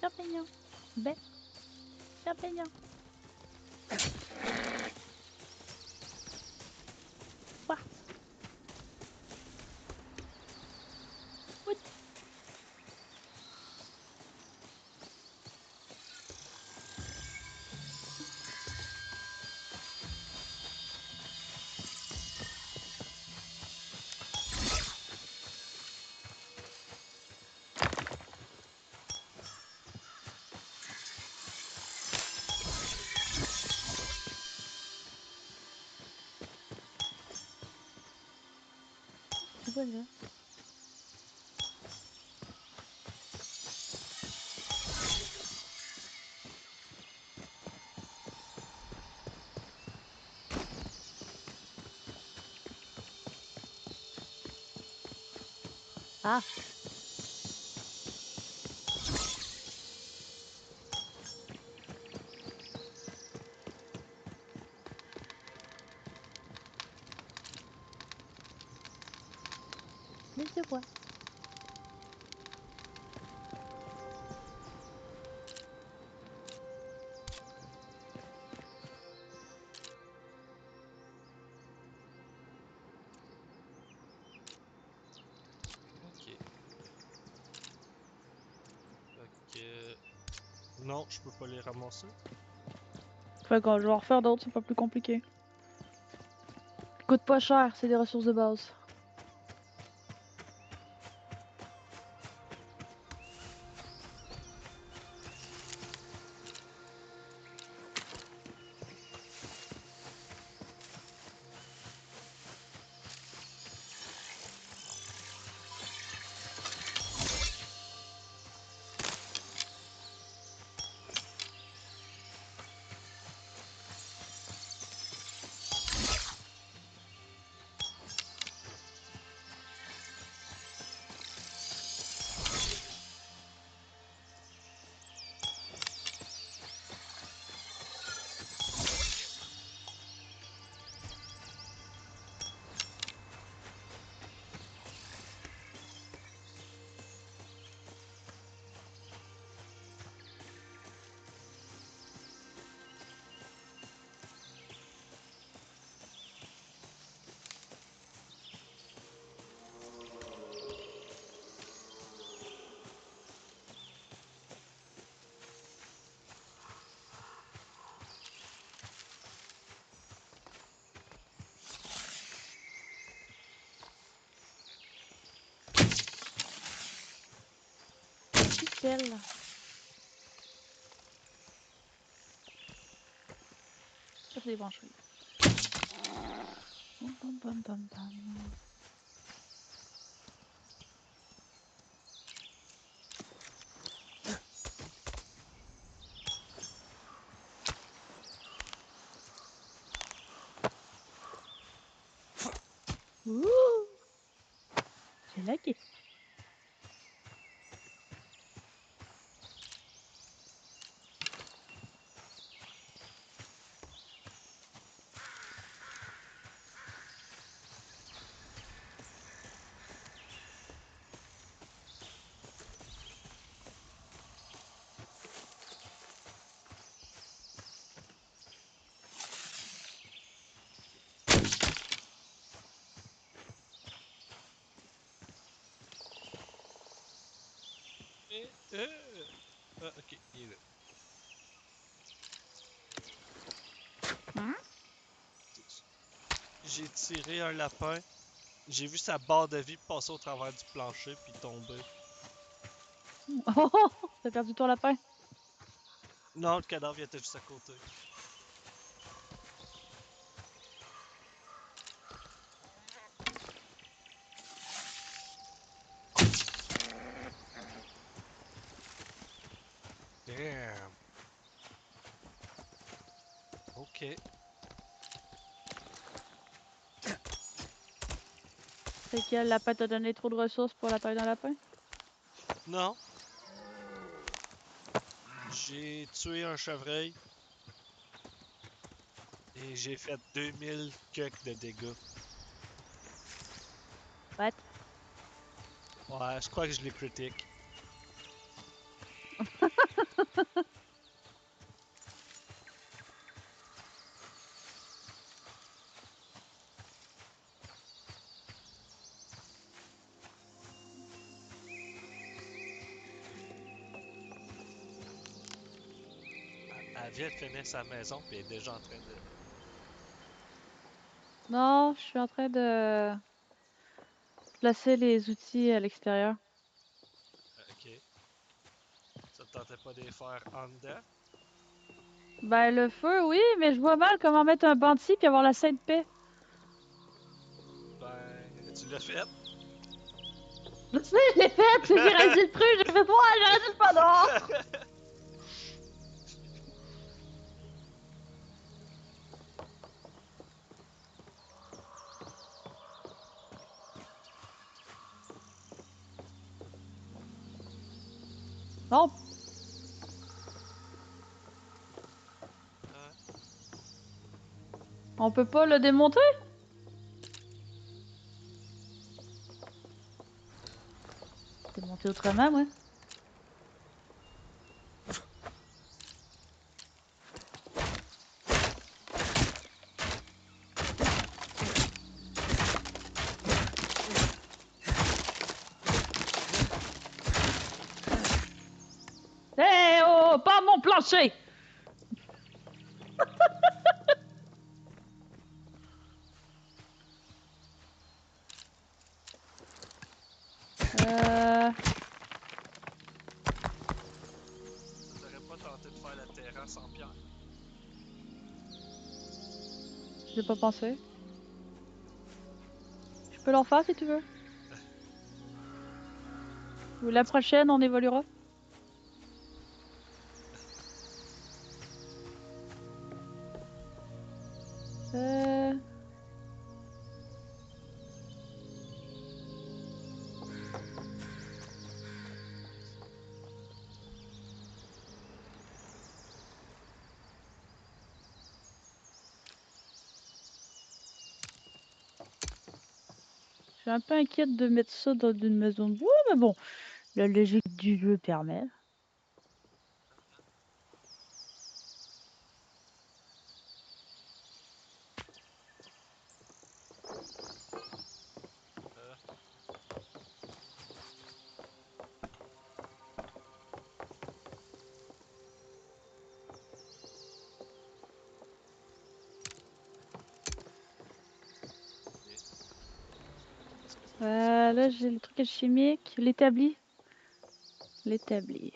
Speaker 1: Champignon. Baie. Champignon. Quartz. Wood. C'est quoi là? Ah! Plus de bois.
Speaker 2: Ok. Fait que... Non, je peux pas les ramasser.
Speaker 1: Fait que je vais en refaire d'autres, c'est pas plus compliqué. Coûte pas cher, c'est des ressources de base. pelle. Ça, c'est des brancheries. Bam, bam, bam, bam, bam. Ouh! J'ai lagué.
Speaker 2: Ah, ok, il est là.
Speaker 1: Hein?
Speaker 2: J'ai tiré un lapin. J'ai vu sa barre de vie passer au travers du plancher puis tomber.
Speaker 1: Oh! T'as perdu ton lapin?
Speaker 2: Non, le cadavre il était juste à côté. Damn. Ok.
Speaker 1: C'est que le lapin t'a donné trop de ressources pour la taille d'un lapin?
Speaker 2: Non. J'ai tué un chevreuil. Et j'ai fait 2000 cucks de dégâts.
Speaker 1: What?
Speaker 2: Ouais, je crois que je l'ai critique. Elle vient de finir sa maison puis elle est déjà en train de...
Speaker 1: Non, je suis en train de placer les outils à l'extérieur.
Speaker 2: Ok. Ça te tentait pas de les faire en dedans?
Speaker 1: Ben, le feu, oui, mais je vois mal comment mettre un bandit puis avoir la sainte paix.
Speaker 2: Ben, tu l'as fait.
Speaker 1: Je sais, je l'ai fait! J'ai rasé le truc, j'ai fait ouais, j'ai rasé le panneau! Non,
Speaker 2: Ouais.
Speaker 1: on peut pas le démonter? Démonter autrement, ouais. Eh oh, pas mon plancher! Euh...
Speaker 2: Ça t'aurait pas tenté de faire la terrasse en pierre?
Speaker 1: J'ai pas pensé. Je peux l'en faire si tu veux. Ou la prochaine, on évoluera. Euh... Je suis un peu inquiète de mettre ça dans une maison de bois, mais bon, la logique du jeu permet.
Speaker 2: Euh, et... Qu'est-ce que ça fait ça?
Speaker 1: Là, j'ai le truc alchimique, l'établi. L'établir.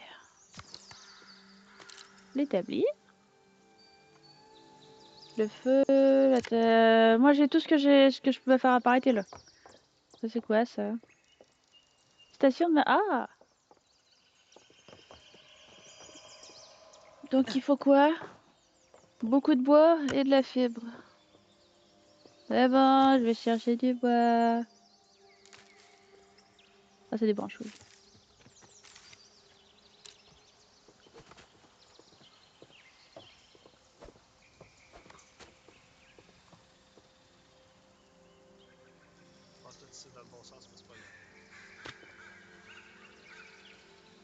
Speaker 1: L'établir. Le feu, moi j'ai tout ce que je peux faire apparaître là. Ça c'est quoi ça? Station de... Ah! Donc il faut quoi? Beaucoup de bois et de la fibre. C'est bon, je vais chercher du bois. Ah, c'est des branches, oui.
Speaker 2: Pas tout c'est dans le bon sens, mais c'est pas grave.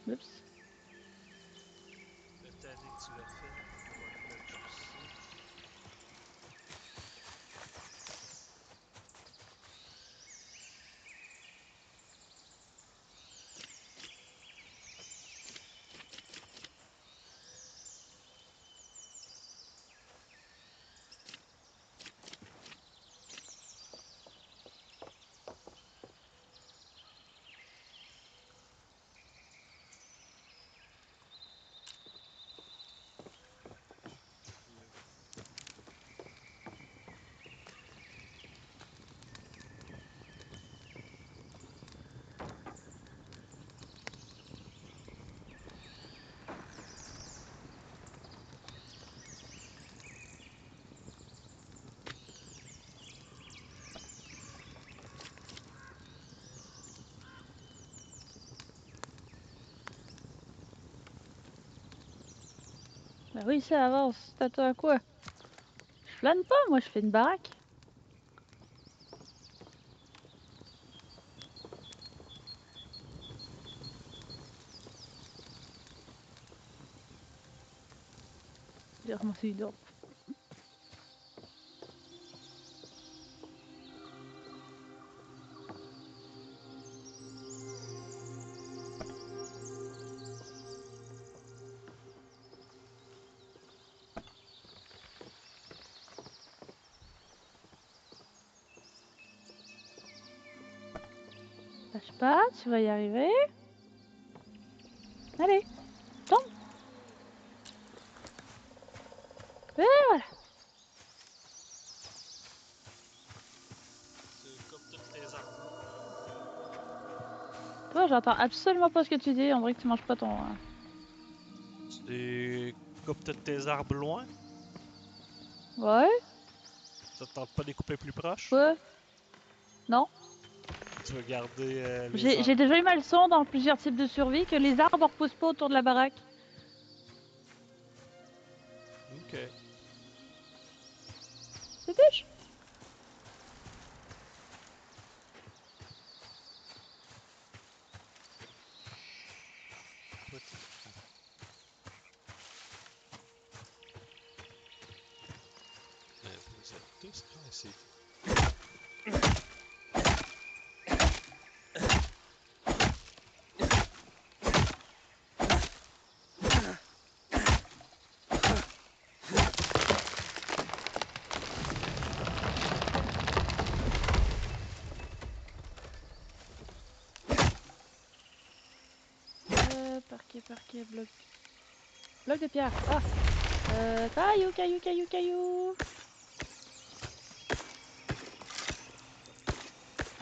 Speaker 1: Oups.
Speaker 2: Le tanné que tu l'as fait, on va le mettre ici.
Speaker 1: Bah oui, ça avance. T'attends à quoi? Je flâne pas, moi je fais une baraque. J'ai ramassé une ordre. Lâche pas, tu vas y arriver. Allez, tombe. Et voilà.
Speaker 2: Tu coupes toutes tes arbres.
Speaker 1: Toi, j'entends absolument pas ce que tu dis. On dirait que tu manges pas ton...
Speaker 2: Tu coupes tous tes arbres loin.
Speaker 1: Ouais?
Speaker 2: Ça te tente pas de les couper plus proches.
Speaker 1: Quoi? Non.
Speaker 2: Tu veux garder les
Speaker 1: J'ai
Speaker 2: arbres.
Speaker 1: déjà eu ma leçon dans plusieurs types de survie que les arbres repoussent pas autour de la baraque.
Speaker 2: Ok.
Speaker 1: C'est bûche.
Speaker 2: Toi, tu... vous êtes tous crassés.
Speaker 1: Parquet, bloc. Bloc de pierre. Ah. Caillou.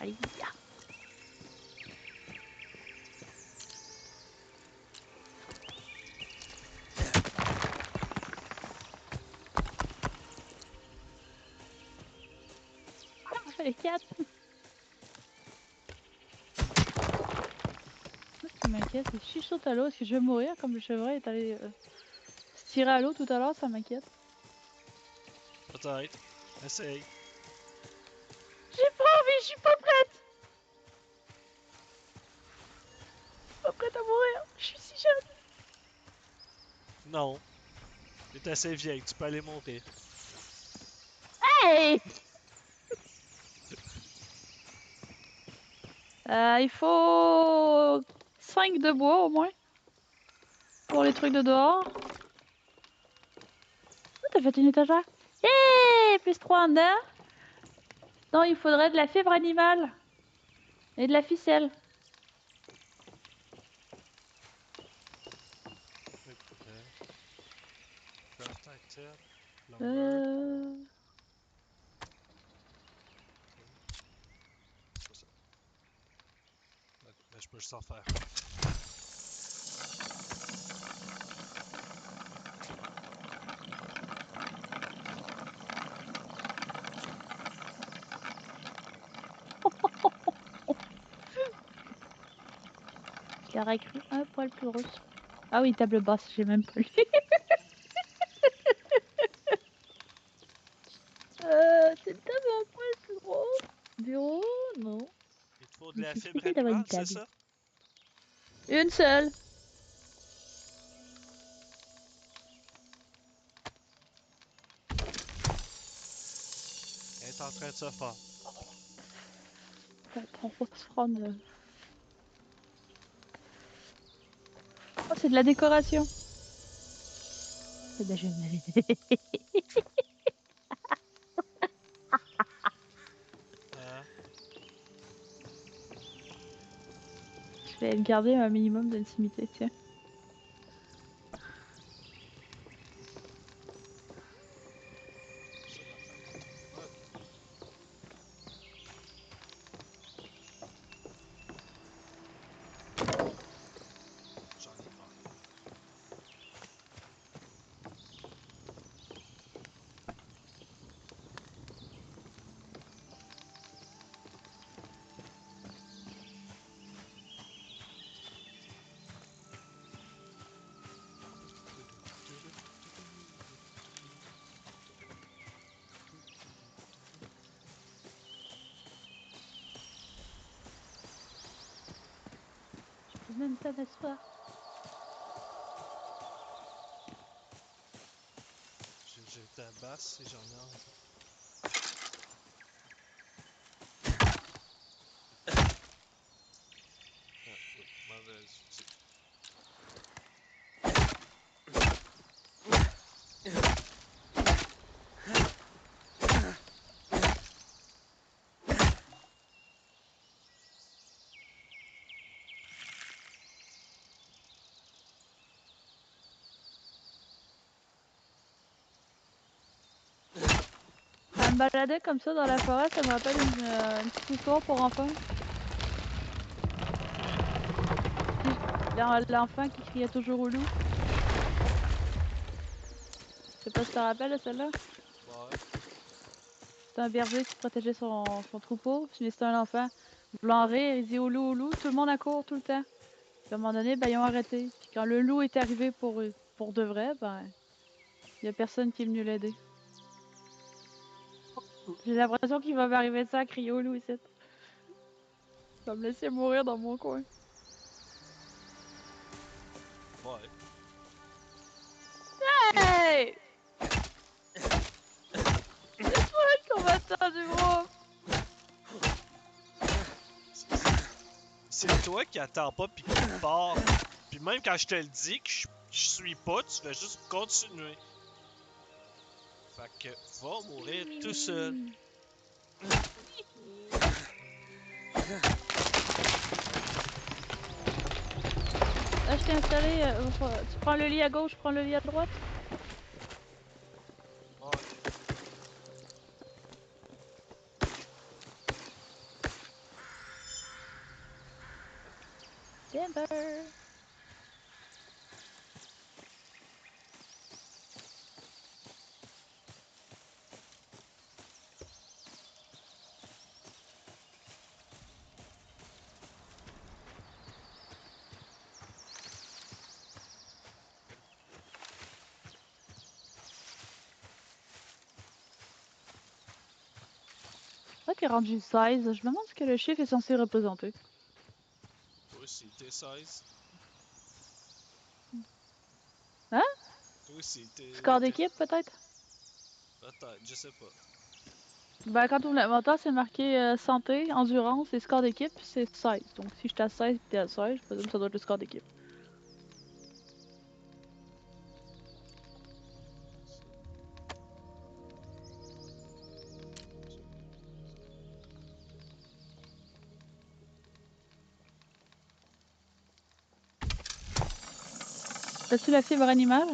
Speaker 1: Aïe. Ah, les 4. Ce qui m'inquiète, c'est si je saute à l'eau, est-ce que je vais mourir comme le chevreuil est allé se tirer à l'eau tout à l'heure? Ça m'inquiète.
Speaker 2: Peut-être. Essaye.
Speaker 1: J'ai pas envie, je suis pas prête. Pas prête à mourir. Je suis si jeune.
Speaker 2: Non. T'es assez vieille, tu peux aller mourir.
Speaker 1: Hey! Il faut 5 de bois au moins. Pour les trucs de dehors. Oh, t'as fait une étagère. Yeah! Plus 3 en dedans. Non, il faudrait de la fibre animale. Et de la ficelle.
Speaker 2: Tête, lumber.
Speaker 1: Euh...
Speaker 2: C'est pas ça. Ok, ben je peux juste en faire.
Speaker 1: Je l'aurais cru un poil plus grosse. Ah oui, table basse, j'ai même pas lu. C'est une table un poil plus gros. Bureau, non.
Speaker 2: Il te faut de
Speaker 1: Mais
Speaker 2: la
Speaker 1: c'est
Speaker 2: fibre
Speaker 1: spécial d'avoir une
Speaker 2: animale, c'est
Speaker 1: table.
Speaker 2: ça?
Speaker 1: Une seule.
Speaker 2: Elle est en train de se faire.
Speaker 1: On va se prendre. Oh, c'est de la décoration. C'est déjà une...
Speaker 2: Hein?
Speaker 1: Je vais garder un minimum d'intimité, tiens.
Speaker 2: C'est parfait. Ok, j'en ai un.
Speaker 1: Je peux même pas m'asseoir.
Speaker 2: J'ai ta basse et j'en ai un. Ah, oui, mauvais outil.
Speaker 1: À me balader comme ça dans la forêt, ça me rappelle une petite histoire pour enfants. L'enfant qui criait toujours au loup. Je sais pas si tu te rappelles de celle-là.
Speaker 2: Ouais.
Speaker 1: C'était un berger qui protégeait son troupeau. Puis c'était un enfant. Voulant rire, il dit au loup, tout le monde accourt tout le temps. Puis à un moment donné, ben, ils ont arrêté. Puis quand le loup est arrivé pour de vrai, ben, il y a personne qui est venu l'aider. J'ai l'impression qu'il va m'arriver ça à crier au loup ici. Il va me laisser mourir dans mon coin.
Speaker 2: Ouais.
Speaker 1: Hey! C'est toi le combattant du groupe!
Speaker 2: C'est toi qui attends pas pis qui part. Pis même quand je te le dis que je suis pas, tu fais juste continuer. Fait que va mourir tout seul.
Speaker 1: Là, je t'ai installé. Tu prends le lit à gauche, je prends le lit à droite.
Speaker 2: Ouais.
Speaker 1: Timber! Toi, t'es rendu 16. Je me demande ce que le chiffre est censé représenter.
Speaker 2: Toi aussi, t'es 16.
Speaker 1: Hein?
Speaker 2: Toi aussi,
Speaker 1: Score d'équipe, peut-être?
Speaker 2: Peut-être, je sais pas.
Speaker 1: Ben, quand on ouvre l'inventaire, c'est marqué santé, endurance et score d'équipe, c'est 16. Donc, si je suis à 16 et t'es à 16, je présume que ça doit être le score d'équipe. T'as-tu la fibre animale?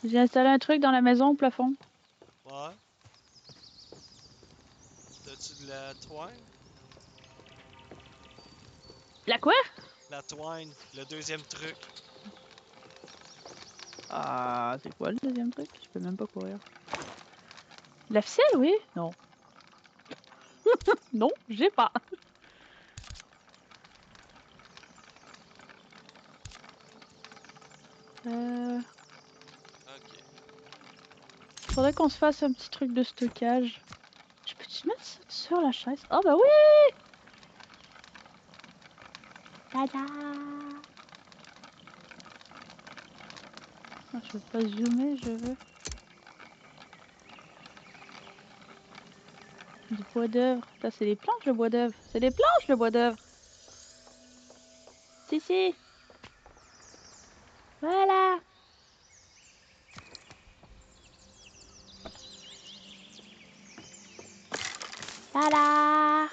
Speaker 1: J'ai installé un truc dans la maison au plafond.
Speaker 2: Ouais. T'as-tu de la twine?
Speaker 1: La quoi?
Speaker 2: La twine, le deuxième truc.
Speaker 1: Ah, c'est quoi le deuxième truc? Je peux même pas courir. La ficelle, oui? Non. Non, j'ai pas.
Speaker 2: Ok.
Speaker 1: Faudrait qu'on se fasse un petit truc de stockage. Je peux-tu mettre ça sur la chaise? Ah bah oui! Tada! Ah, je veux pas zoomer, je veux. Du bois d'œuvre. Ça, c'est des planches, le bois d'œuvre. C'est des planches, le bois d'œuvre. Si, si. Voilà. Tada!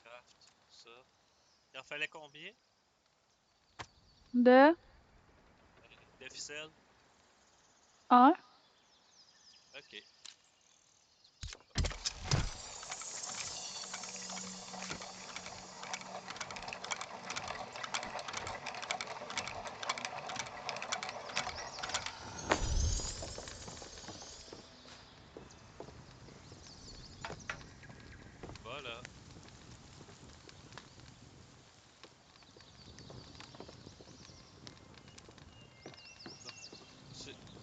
Speaker 2: Craft, ça. Il en fallait combien?
Speaker 1: De
Speaker 2: De ficelle?
Speaker 1: 1.
Speaker 2: Ok. Voilà.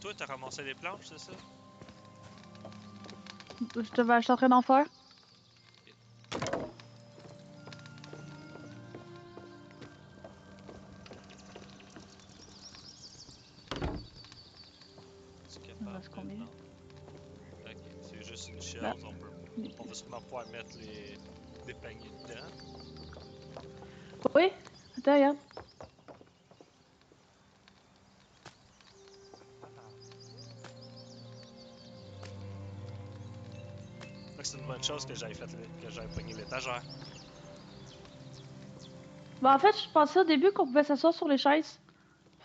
Speaker 2: Toi, t'as ramassé les planches, c'est ça?
Speaker 1: Je suis en train d'en faire.
Speaker 2: C'est
Speaker 1: Il me
Speaker 2: capable
Speaker 1: reste
Speaker 2: de...
Speaker 1: combien?
Speaker 2: Non. Ok, c'est juste une
Speaker 1: Là.
Speaker 2: shells, on va sûrement pouvoir mettre des paniers dedans.
Speaker 1: Oui? Attends, regarde.
Speaker 2: Fait que c'est une bonne chose que j'aille pogné l'étagère.
Speaker 1: Bah, en fait, je pensais au début qu'on pouvait s'asseoir sur les chaises.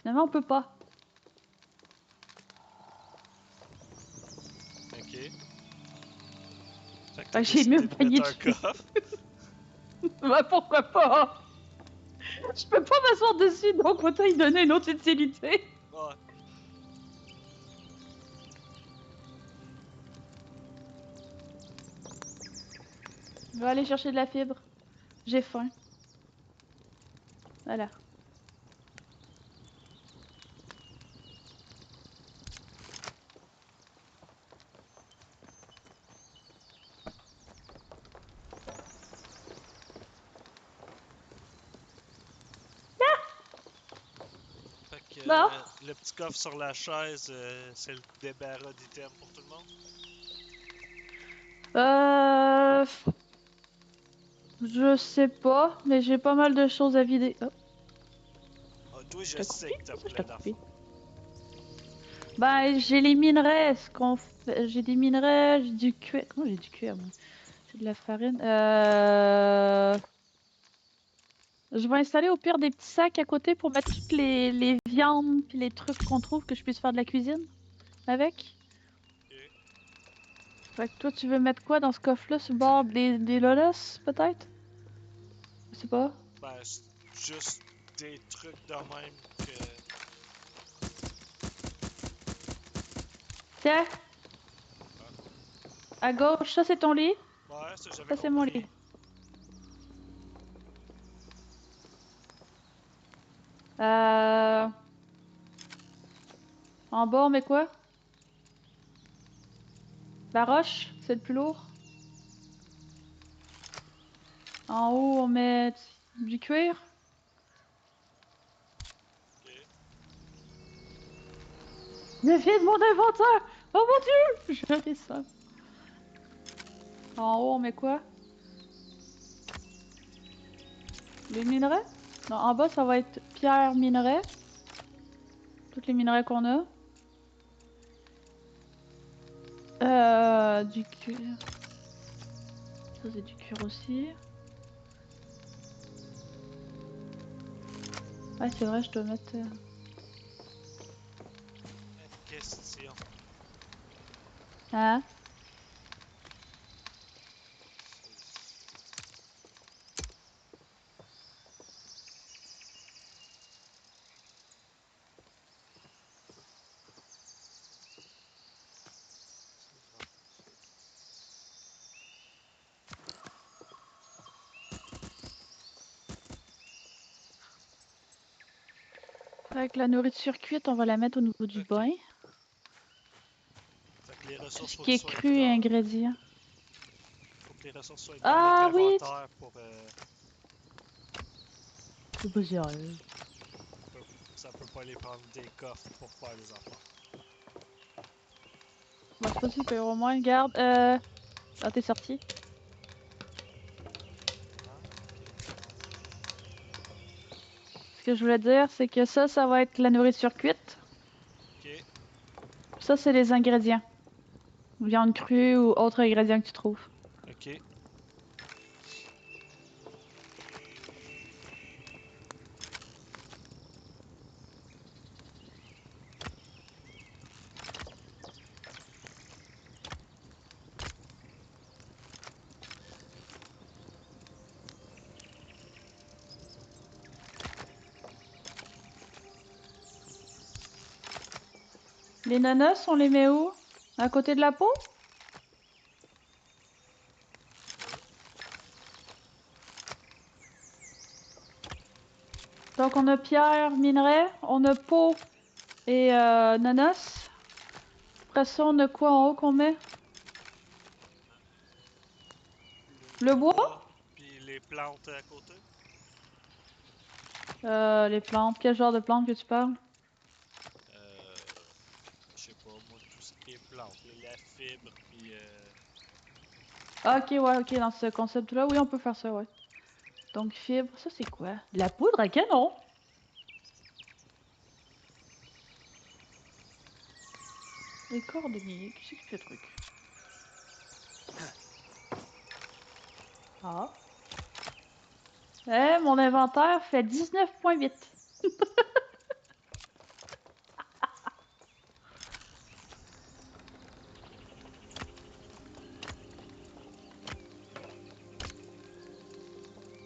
Speaker 1: Finalement, on peut pas.
Speaker 2: Ok. Fait que
Speaker 1: Fait
Speaker 2: t'as
Speaker 1: que j'ai mis un
Speaker 2: décidé de
Speaker 1: panier
Speaker 2: mettre un
Speaker 1: dessus.
Speaker 2: coffre.
Speaker 1: Bah, pourquoi pas? Je peux pas m'asseoir dessus, donc autant y donner une autre utilité.
Speaker 2: Ouais.
Speaker 1: Je vais aller chercher de la fibre. J'ai faim. Voilà.
Speaker 2: Fait que
Speaker 1: Bon.
Speaker 2: le petit coffre sur la chaise, c'est le débarras d'items pour tout le monde.
Speaker 1: Euh... Je sais pas, mais j'ai pas mal de choses à vider. Oh,
Speaker 2: Ah, toi,
Speaker 1: je
Speaker 2: je
Speaker 1: t'ai
Speaker 2: sais
Speaker 1: coupé?
Speaker 2: que t'as
Speaker 1: Ça, je
Speaker 2: plein
Speaker 1: t'ai coupé.
Speaker 2: d'affaires.
Speaker 1: Bah, j'ai les minerais. J'ai des minerais, j'ai du cuir. Comment j'ai du cuir, moi? J'ai de la farine. Je vais installer au pire des petits sacs à côté pour mettre toutes les viandes puis les trucs qu'on trouve que je puisse faire de la cuisine avec.
Speaker 2: Ok.
Speaker 1: Fait que toi, tu veux mettre quoi dans ce coffre-là sur le bord des lolos, peut-être? Je sais pas.
Speaker 2: Ben, c'est juste des trucs de même que.
Speaker 1: Tiens, à gauche, ça c'est ton lit.
Speaker 2: Ouais, ça j'avais
Speaker 1: Ça c'est mon
Speaker 2: compris.
Speaker 1: lit. Euh... En bas, on met quoi? La roche, c'est le plus lourd. En haut, on met du cuir.
Speaker 2: Ok.
Speaker 1: Mais vide mon inventaire! Oh mon dieu! Je ris ça. En haut, on met quoi? Les minerais? Non, en bas, ça va être pierre, minerais. Tous les minerais qu'on a. Du cuir. Ça c'est du cuir aussi. Ouais, c'est vrai, je dois mettre...
Speaker 2: Question.
Speaker 1: Hein? Avec la nourriture cuite, on va la mettre au niveau du
Speaker 2: Ok.
Speaker 1: bain.
Speaker 2: Fait que les
Speaker 1: Tout
Speaker 2: ressources,
Speaker 1: ce
Speaker 2: faut
Speaker 1: qui
Speaker 2: qu'ils
Speaker 1: est
Speaker 2: soient
Speaker 1: cru et
Speaker 2: dans.
Speaker 1: ingrédients.
Speaker 2: Faut que les ressources soient dans notre
Speaker 1: Ah oui!
Speaker 2: inventaire pour.
Speaker 1: C'est pas sérieux.
Speaker 2: Ça peut pas les prendre des coffres pour faire des affaires.
Speaker 1: Bon, c'est pas super, au moins, garde. Ah, t'es sorti.
Speaker 2: Ah, ok.
Speaker 1: Ce que je voulais dire, c'est que ça va être la nourriture cuite.
Speaker 2: Ok.
Speaker 1: Ça, c'est les ingrédients. Viande crue ou autres ingrédients que tu trouves.
Speaker 2: Ok.
Speaker 1: Les nanas, on les met où? À côté de la peau? Donc, on a pierre, minerai, on a peau et nanas. Après ça, on a quoi en haut qu'on met? Le bois?
Speaker 2: Puis les plantes à côté.
Speaker 1: Les plantes. Quel genre de plantes que tu parles?
Speaker 2: Euh. Je sais pas, moi, tout ce qui est plantes. La fibre, puis.
Speaker 1: Ah, ok, ouais, ok, dans ce concept-là, oui, on peut faire ça, ouais. Donc, fibre, ça c'est quoi? De la poudre à canon? Les coordonnées, qu'est-ce que c'est que ce truc? Ah. Eh, mon inventaire fait 19,8.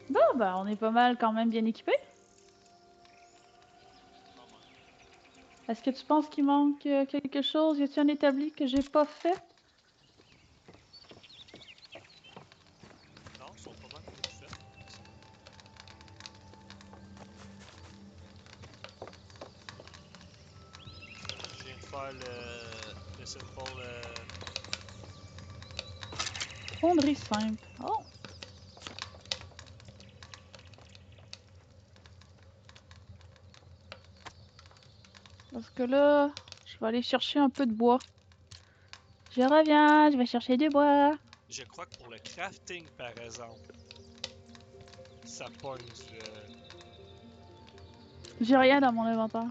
Speaker 1: Bon, bah, on est pas mal quand même bien équipé.
Speaker 2: Pas mal.
Speaker 1: Est-ce que tu penses qu'il manque quelque chose? Y a-t-il un établi que j'ai pas fait?
Speaker 2: Non, ils sont pas mal toutes faites. Je viens de faire le simple.
Speaker 1: Fonderie simple. Oh! Parce que là, je vais aller chercher un peu de bois. Je reviens, je vais chercher du bois.
Speaker 2: Je crois que pour le crafting, par exemple, ça pogne du.
Speaker 1: J'ai rien dans mon inventaire.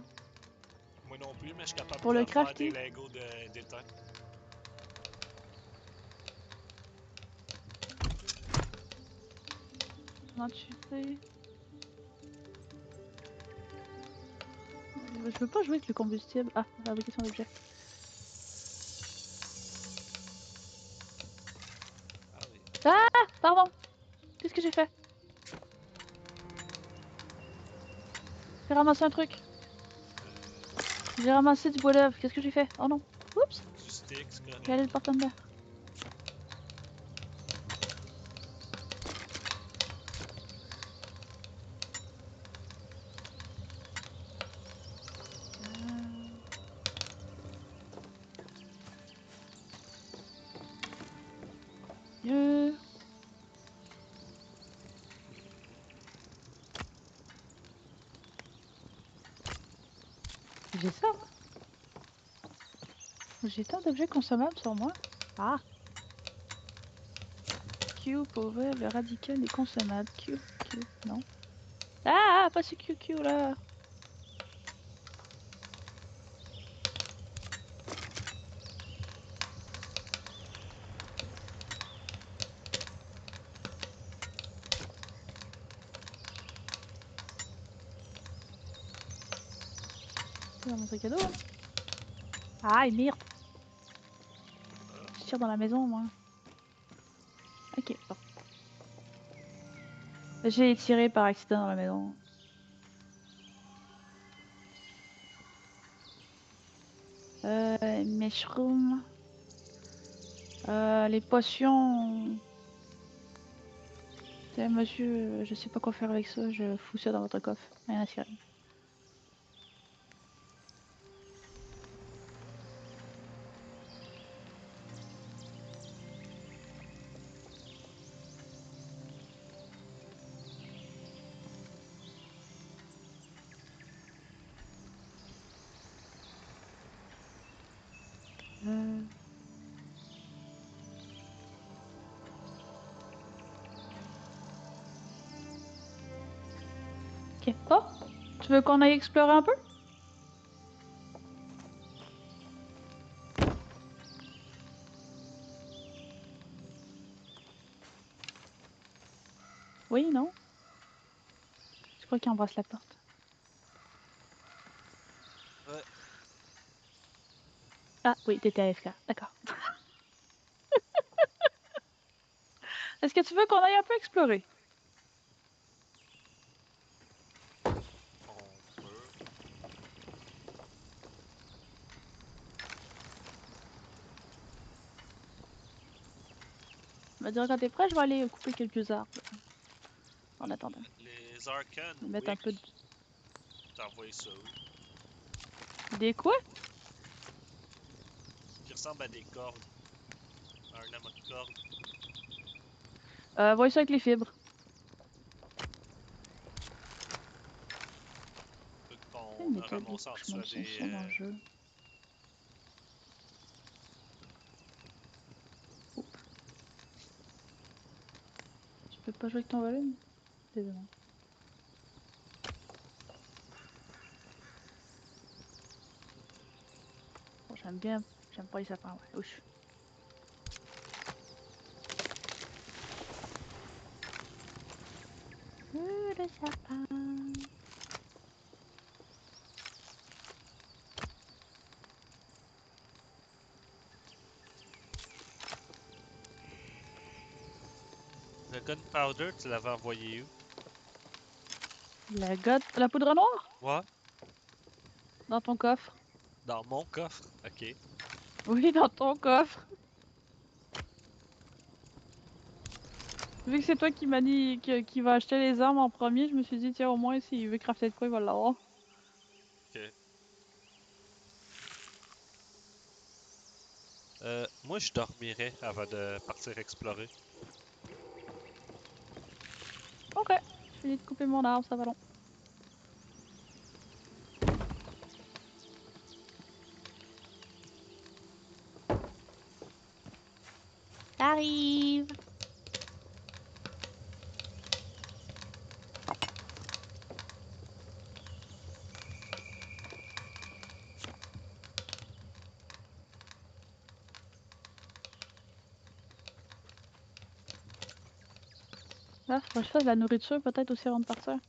Speaker 2: Moi non plus, mais je suis capable
Speaker 1: Pour le
Speaker 2: de faire des
Speaker 1: crafting.
Speaker 2: Legos d'étain.
Speaker 1: Comment tu fais? Je veux pas jouer avec le combustible. Ah, fabrication d'objets.
Speaker 2: Ah oui.
Speaker 1: Ah! Pardon! Qu'est-ce que j'ai fait? J'ai ramassé un truc. J'ai ramassé du bois d'œuvre. Qu'est-ce que j'ai fait? Oh non. Oups!
Speaker 2: Du stick, c'est
Speaker 1: J'ai allé
Speaker 2: correct.
Speaker 1: le porter en dedans. Mieux. J'ai ça. J'ai tant d'objets consommables sur moi. Ah! Q pour ouvrir le radical des consommables. Q, non. Ah! Pas ce Q là! dans mon sac à dos. Hein. Ah, merde! Je tire dans la maison, moi. Ok, bon. J'ai tiré par accident dans la maison. Mushroom. Les potions. Monsieur, je sais pas quoi faire avec ça, je fous ça dans votre coffre. Rien à cirer. Ok. Oh! Tu veux qu'on aille explorer un peu? Oui, non? Je crois qu'il embrasse la porte.
Speaker 2: Ouais.
Speaker 1: Ah oui, t'étais AFK, d'accord. Est-ce que tu veux qu'on aille un peu explorer?
Speaker 2: On peut.
Speaker 1: On va dire quand t'es prêt, je vais aller couper quelques arbres. En attendant.
Speaker 2: Les Arcane
Speaker 1: Mettre un peu de...
Speaker 2: t'as envoyé ça où?
Speaker 1: Des quoi?
Speaker 2: Qui ressemble à des cordes. Un amas de cordes.
Speaker 1: Voyez ça avec les fibres.
Speaker 2: Truc
Speaker 1: Les
Speaker 2: qu'on a
Speaker 1: méthodes de
Speaker 2: ramassé en dessous
Speaker 1: couchement
Speaker 2: à
Speaker 1: sont
Speaker 2: des.
Speaker 1: dans le jeu. Oups. Tu peux pas jouer avec ton volume? Désolé. Bon, j'aime bien. J'aime pas les sapins, ouais. Ouch. Le sapin.
Speaker 2: Le gunpowder, tu l'avais envoyé où?
Speaker 1: La poudre noire?
Speaker 2: Ouais.
Speaker 1: Dans ton coffre.
Speaker 2: Dans mon coffre. Ok.
Speaker 1: Oui, dans ton coffre. Vu que c'est toi qui m'a dit qui va acheter les armes en premier, je me suis dit, tiens, au moins, s'il veut crafter de quoi, il va l'avoir.
Speaker 2: Ok. Moi, je dormirais avant de partir explorer.
Speaker 1: Ok. Je finis de couper mon arbre, ça va long. J'arrive. Là, faut que je fasse de la nourriture peut-être aussi avant de partir.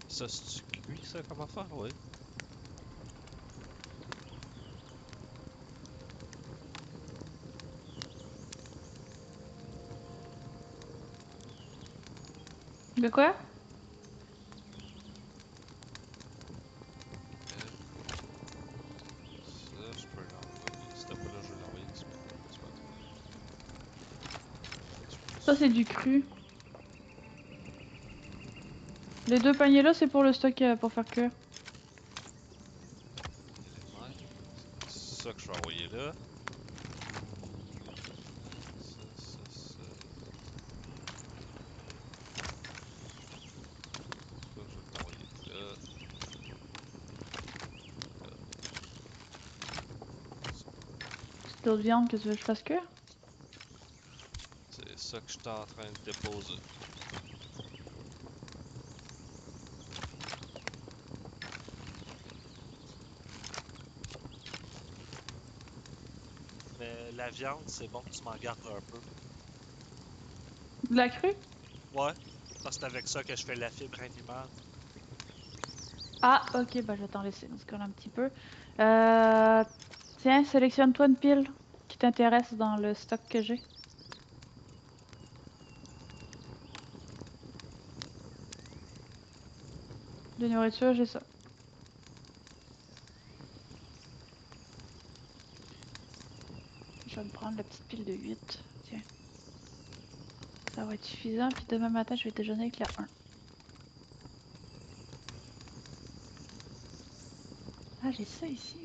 Speaker 2: Ça, c'est cuit, ça, comment faire? Oui.
Speaker 1: De quoi?
Speaker 2: Ça, je peux l'envoyer. C'était pas là, je vais l'envoyer. C'est pas toi.
Speaker 1: Ça, c'est du cru. Les deux paniers là, c'est pour le stock pour faire cuire.
Speaker 2: ça que je vais envoyer là. Ça. Ça, je vais t'envoyer là.
Speaker 1: C'est d'autres viandes que tu veux que je fasse cuire?
Speaker 2: C'est ça que je suis en train de déposer. Mais la viande, c'est bon que tu m'en gardes un peu.
Speaker 1: De la crue?
Speaker 2: Ouais, parce que c'est avec ça que je fais la fibre animale.
Speaker 1: Ah, ok, bah je vais t'en laisser dans ce cas-là un petit peu. Euh... Tiens, sélectionne-toi une pile qui t'intéresse dans le stock que j'ai. De nourriture, j'ai ça. Je vais me prendre la petite pile de 8. Tiens, ça va être suffisant. Puis demain matin, je vais déjeuner avec la 1. Ah, j'ai ça ici.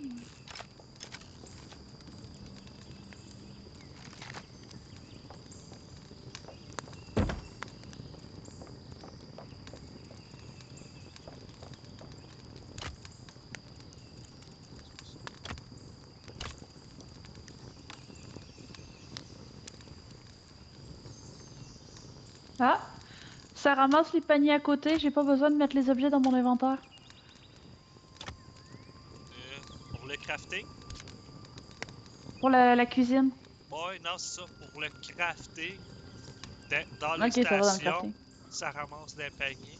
Speaker 1: Ah, ça ramasse les paniers à côté. J'ai pas besoin de mettre les objets dans mon inventaire.
Speaker 2: Pour le crafting?
Speaker 1: Pour la cuisine.
Speaker 2: Ouais, non, c'est ça. Pour le crafting, dans les
Speaker 1: Ok, ça va dans le
Speaker 2: stations,
Speaker 1: crafting.
Speaker 2: ça ramasse des paniers.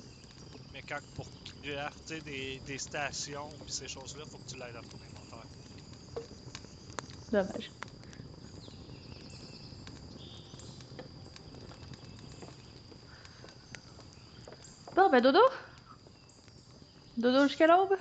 Speaker 2: Mais quand pour crafter des stations puis ces choses-là, faut que tu l'ailles dans ton inventaire.
Speaker 1: Dommage. Bon, ben dodo. Dodo jusqu'à l'aube.